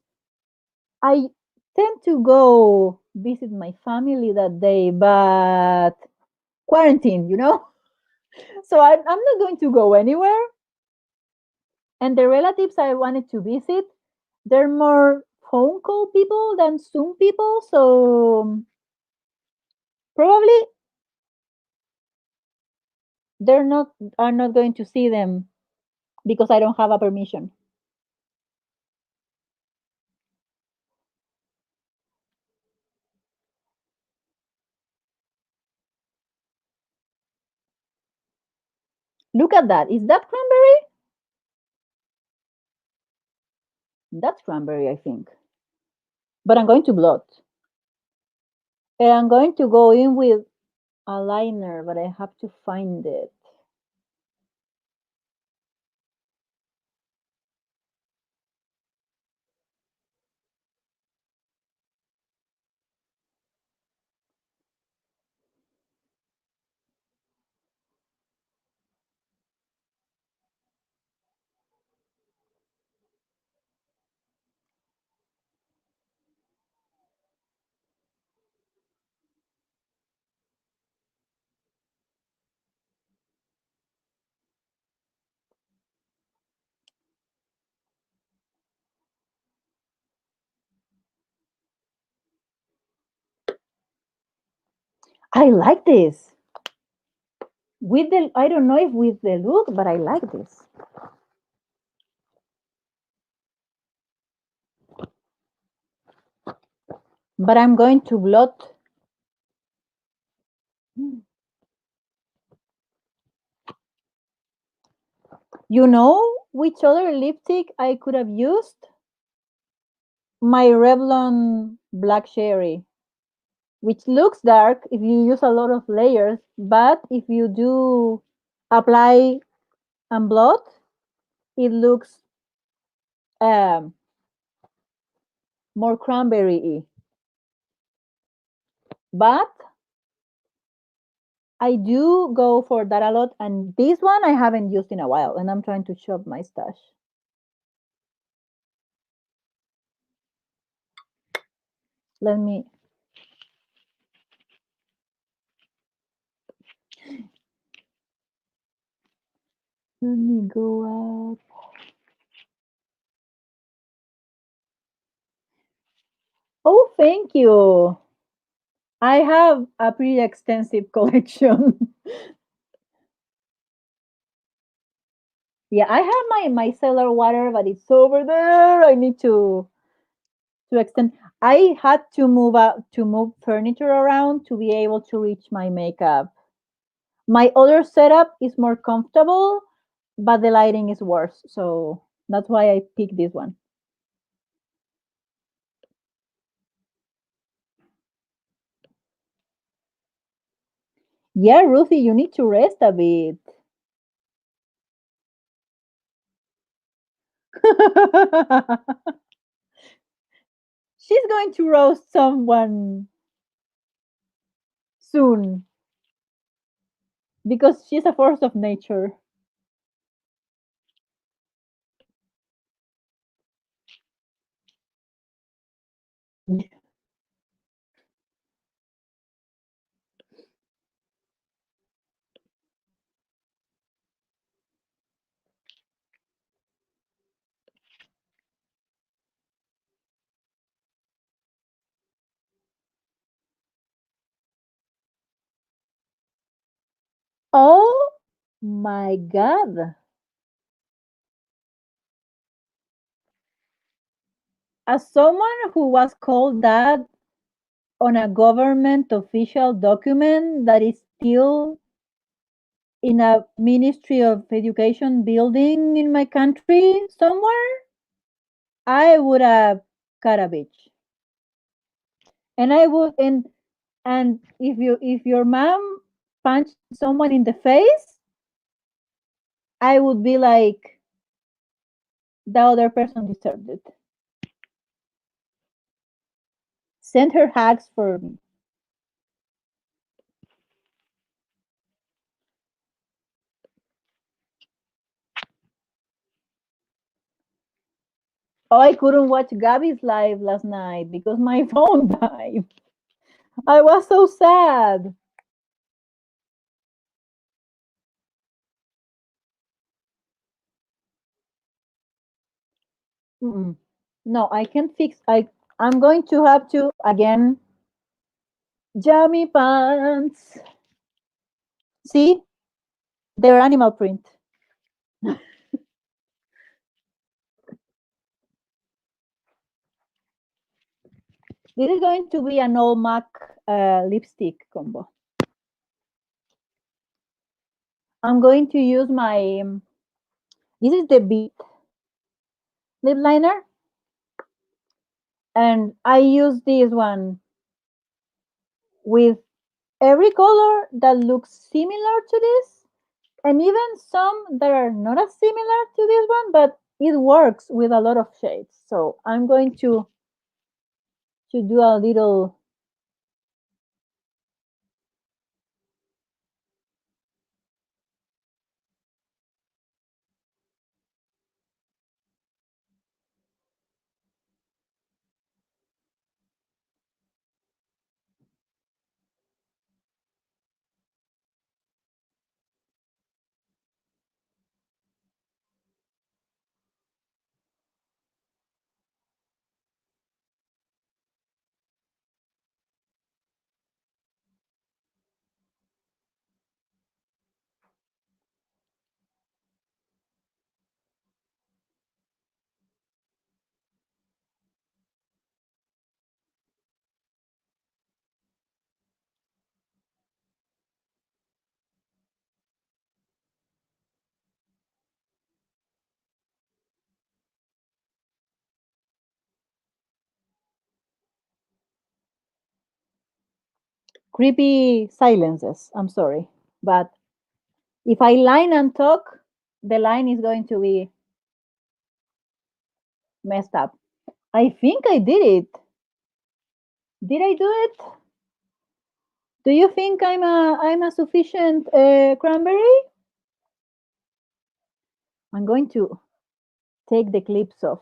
I tend to go visit my family that day, but quarantine, So I'm not going to go anywhere. And the relatives I wanted to visit, they're more phone call people than Zoom people. So probably they're not are not going to see them because I don't have a permission. Look at that. Is that cranberry? That's cranberry, I think. But I'm going to blot. And I'm going to go in with a liner, but I have to find it. I like this. With the I don't know if with the look, but I like this. But I'm going to blot. You know which other lipstick I could have used? My Revlon Black Cherry, which looks dark if you use a lot of layers, but if you do apply and blot, it looks um, more cranberry-y. But I do go for that a lot, and this one I haven't used in a while, and I'm trying to shop my stash. Let me go up. Oh, thank you. I have a pretty extensive collection. Yeah, I have my cellar water, but it's over there. I need to extend. I had to move furniture around to be able to reach my makeup. My other setup is more comfortable, but the lighting is worse. So that's why I picked this one. Yeah, Ruthie, you need to rest a bit. She's going to roast someone soon because she's a force of nature. Oh my God. As someone who was called that on a government official document that is still in a Ministry of Education building in my country somewhere, I would have cut a bitch. And I would and if your mom punched someone in the face, I would be like the other person deserved it. Send her hugs for me. Oh, I couldn't watch Gabby's live last night because my phone died. I was so sad. Mm-mm. No, I can fix. I'm going to have to again. Jammy pants. See, they're animal print. This is going to be an all MAC lipstick combo. I'm going to use my. This is the Beat lip liner, and I use this one with every color that looks similar to this, and even some that are not as similar to this one, but it works with a lot of shades. So I'm going to do a little creepy silences. I'm sorry, but if I line and talk, the line is going to be messed up. I think I did it. Did I do it? Do you think I'm a sufficient cranberry? I'm going to take the clips off.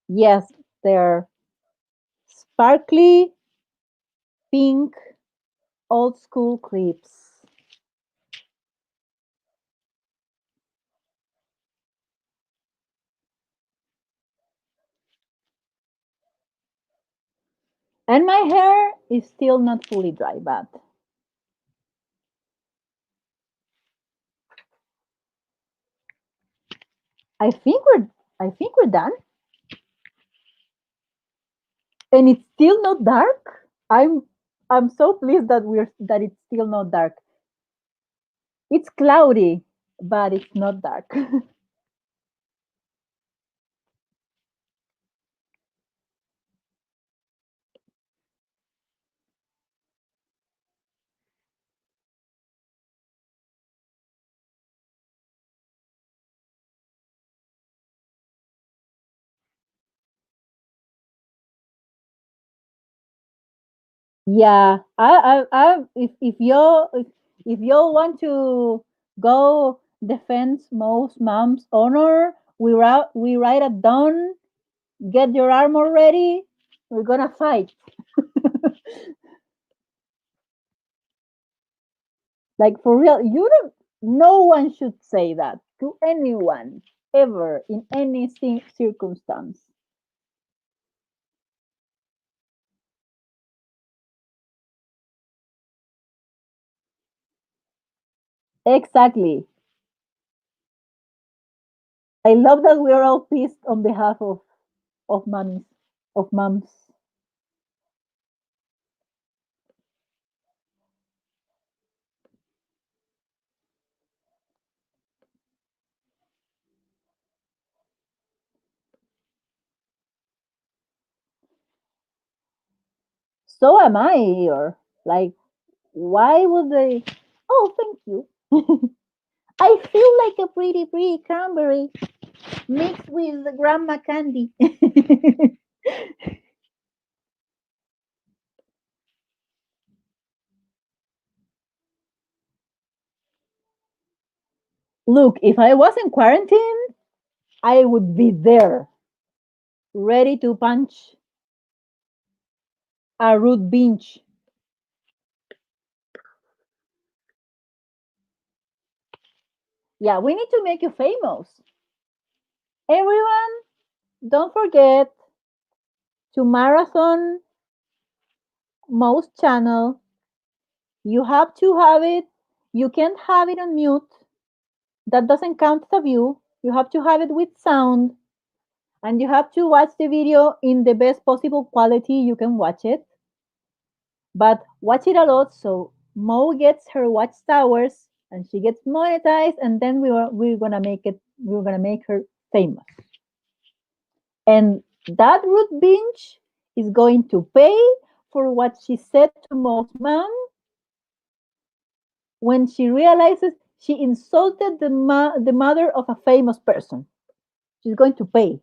Yes, they're sparkly pink old school clips. And my hair is still not fully dry, but I think we're I think we're done. And it's still not dark. I'm so pleased that it's still not dark. It's cloudy, but it's not dark. Yeah, if you want to go defend most mom's honor, we write it down. Get your armor ready. We're gonna fight. Like for real, you don't. No one should say that to anyone ever in any circumstance. Exactly. I love that we're all pissed on behalf of moms of moms. So am I here. Like, why would they? Oh, thank you. I feel like a pretty cranberry mixed with the Grandma Candy. Look, if I was in quarantine, I would be there. ready to punch a root bench. Yeah, we need to make you famous. Everyone, don't forget to marathon most channel. You have to have it. You can't have it on mute. That doesn't count as a view. You have to have it with sound, and you have to watch the video in the best possible quality you can watch it. But watch it a lot so Mo gets her watchtowers and she gets monetized, and then we're gonna make it. We're gonna make her famous. And that root binge is going to pay for what she said to Mo's mom when she realizes she insulted the mother of a famous person. She's going to pay.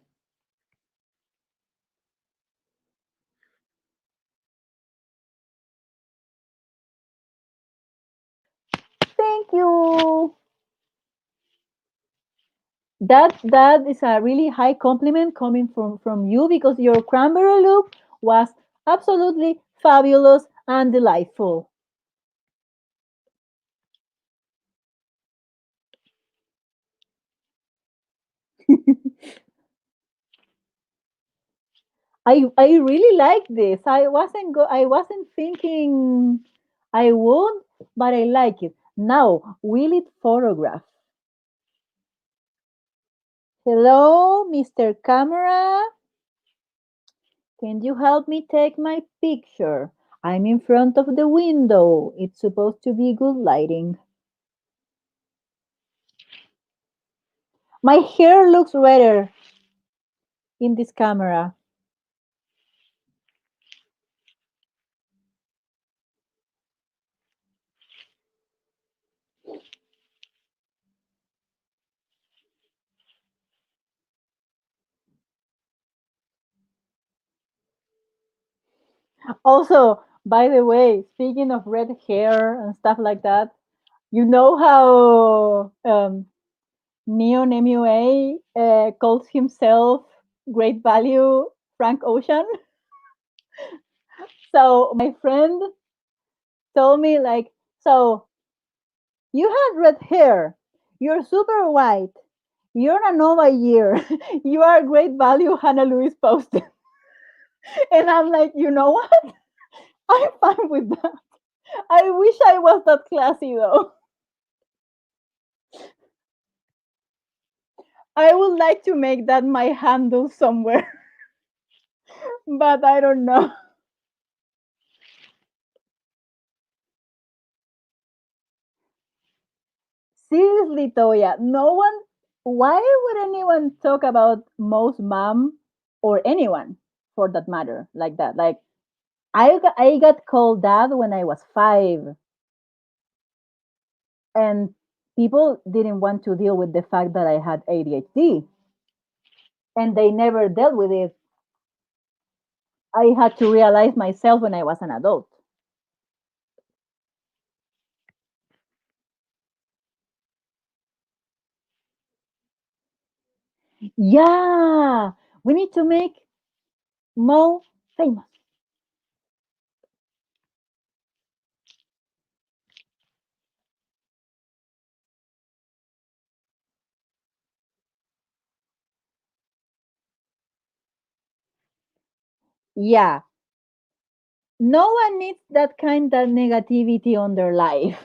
Thank you. That is a really high compliment coming from you because your cranberry loop was absolutely fabulous and delightful. I really like this. I wasn't thinking I would, but I like it. Now, will it photograph? Hello, Mr. Camera. Can you help me take my picture? I'm in front of the window. It's supposed to be good lighting. My hair looks redder in this camera. Also, by the way, speaking of red hair and stuff like that, you know how Neon MUA calls himself Great Value Frank Ocean? So my friend told me like, so you had red hair, you're super white, you're a Nova year, you are Great Value Hannah Lewis posted. And I'm like, you know what? I'm fine with that. I wish I was that classy though. I would like to make that my handle somewhere, but I don't know. Seriously, Toya, no one. Why would anyone talk about most mom or anyone for that matter like that? Like I got called dad when I was 5, and people didn't want to deal with the fact that I had ADHD, and they never dealt with it. I had to realize myself when I was an adult. Yeah, we need to make Mo famous. Yeah, no one needs that kind of negativity on their life.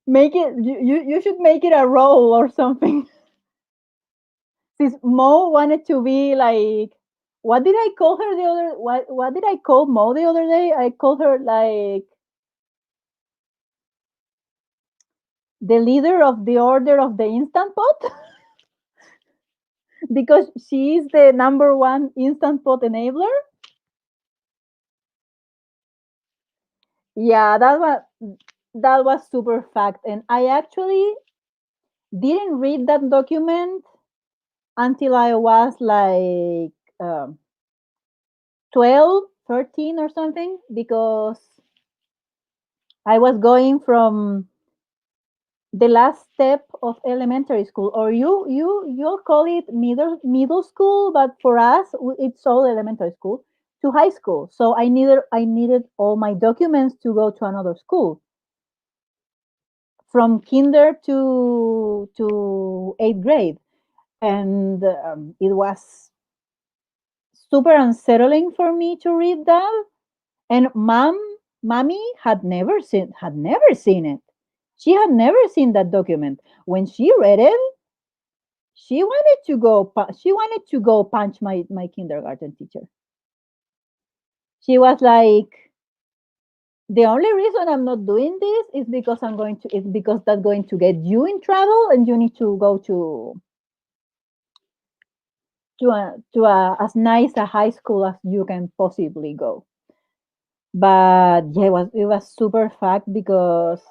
Make it you should make it a role or something. Since Mo wanted to be like, what did I call her the other what did I call Mo the other day? I called her like the leader of the order of the instant pot because she is the number one instant pot enabler. Yeah, that was super fact, and I actually didn't read that document until I was like um, 12, 13 or something, because I was going from the last step of elementary school, or you'll call it middle school, but for us it's all elementary school, to high school. So I needed all my documents to go to another school, from kinder to eighth grade. And it was super unsettling for me to read that. And mommy had never seen it. She had never seen that document. When she read it, she wanted to go punch my kindergarten teacher. She was like, the only reason I'm not doing this is because that's going to get you in trouble, and you need to go to as nice a high school as you can possibly go. But yeah, it was super fact, because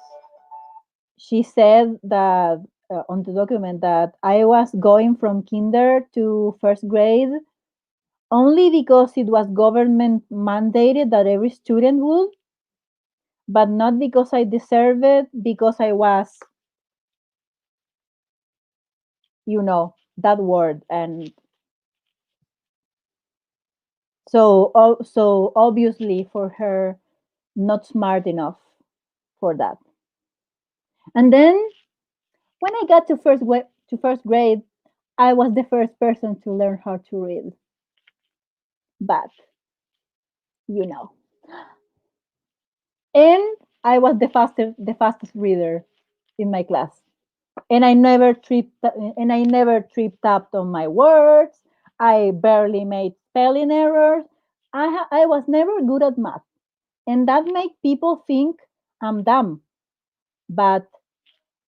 she said that on the document that I was going from kinder to first grade only because it was government mandated that every student would, but not because I deserve it, because I was, that word. And so obviously for her, not smart enough for that. And then when I got to first grade, I was the first person to learn how to read. But you know, and I was the fastest reader in my class. And I never tripped up on my words. I barely made spelling errors. I was never good at math, and that make people think I'm dumb. But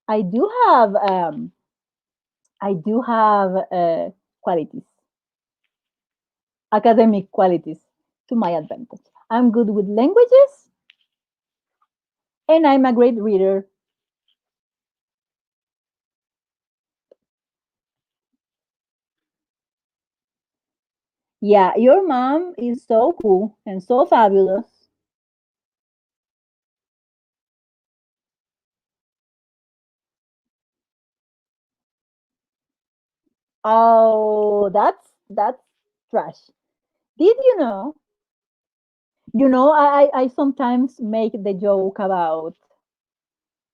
I do have qualities, academic qualities, to my advantage. I'm good with languages, and I'm a great reader. Yeah, your mom is so cool and so fabulous. Oh, that's trash. Did you know? I sometimes make the joke about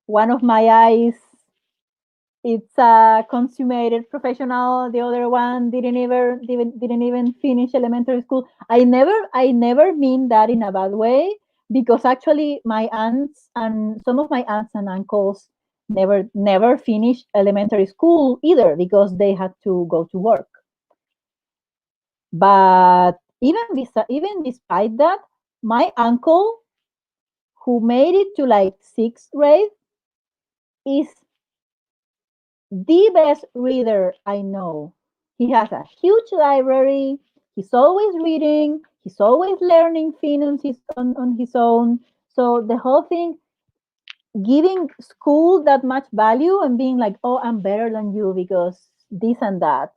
one of my eyes. It's a consummated professional. The other one didn't even finish elementary school. I never mean that in a bad way, because actually some of my aunts and uncles never finished elementary school either, because they had to go to work. But even despite that, my uncle, who made it to like sixth grade, is the best reader I know. He has a huge library. He's always reading. He's always learning things on his own. So the whole thing, giving school that much value and being like, oh, I'm better than you because this and that,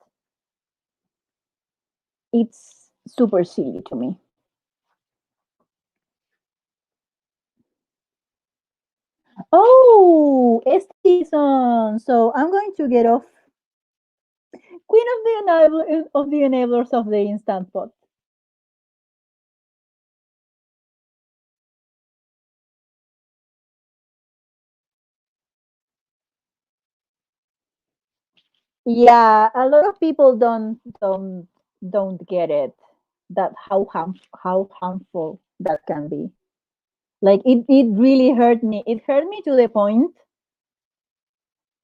it's super silly to me. Oh, season. So I'm going to get off Queen of the enablers of the instant pot. Yeah, a lot of people don't get it, that how harmful that can be. Like it really hurt me. It hurt me to the point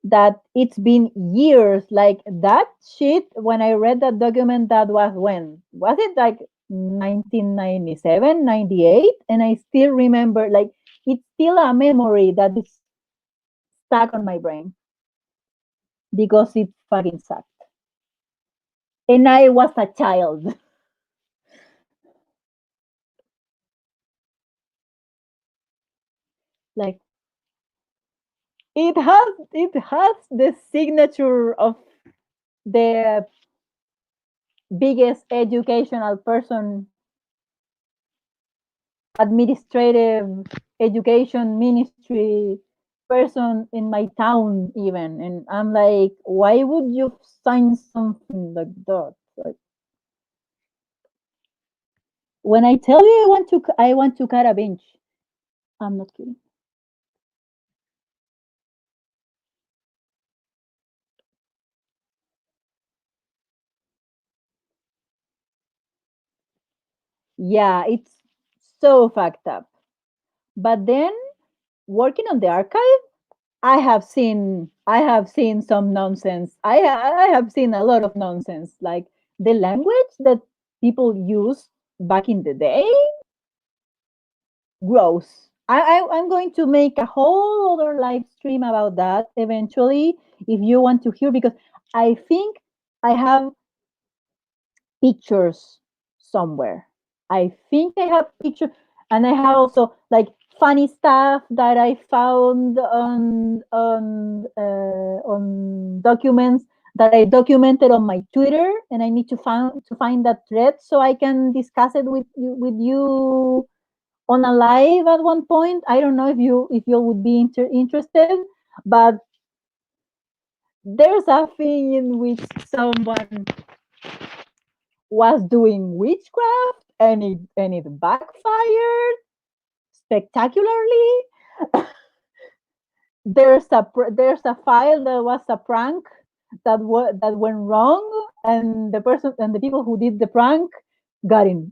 that it's been years. Like that shit, when I read that document, that was it like 1997, 98? And I still remember, like, it's still a memory that is stuck on my brain, because it fucking sucked. And I was a child. Like, it has the signature of the biggest educational person, administrative education ministry person in my town even, and I'm like, why would you sign something like that? Like, when I tell you I want to cut a bench, I'm not kidding. Yeah, it's so fucked up. But then working on the archive, I have seen some nonsense. I have seen a lot of nonsense, like the language that people use back in the day. Gross. I'm going to make a whole other live stream about that eventually, if you want to hear, because I think I have pictures somewhere. I think I have pictures, and I have also like funny stuff that I found on documents that I documented on my Twitter, and I need to find that thread so I can discuss it with you on a live at one point. I don't know if you would be interested, but there's a thing in which someone was doing witchcraft, and it backfired spectacularly. There's a file that was a prank that went wrong, and the people who did the prank got in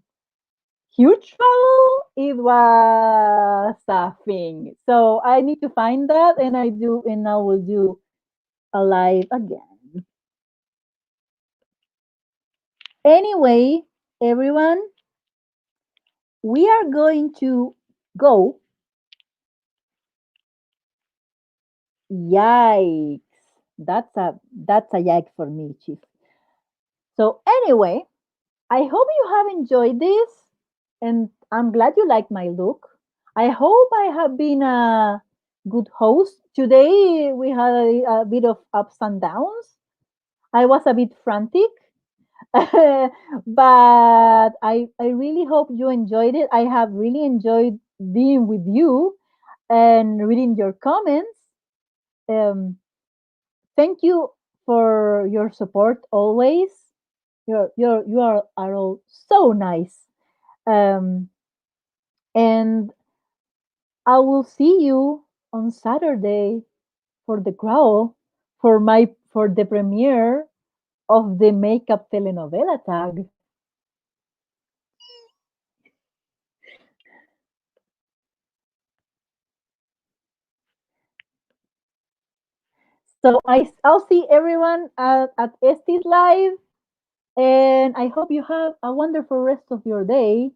huge trouble. It was a thing. So I need to find that, and I will do a live again. Anyway, everyone, we are going to go. Yikes. That's a yike for me, Chief. So anyway, I hope you have enjoyed this, and I'm glad you like my look. I hope I have been a good host. Today we had a bit of ups and downs. I was a bit frantic, but I really hope you enjoyed it. I have really enjoyed being with you and reading your comments. Um, Thank you for your support always. You are all so nice. Um, and I will see you on Saturday for the growl for the premiere of the makeup telenovela tag. So I'll see everyone at Estes Live, and I hope you have a wonderful rest of your day.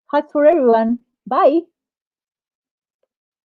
Hugs for everyone. Bye.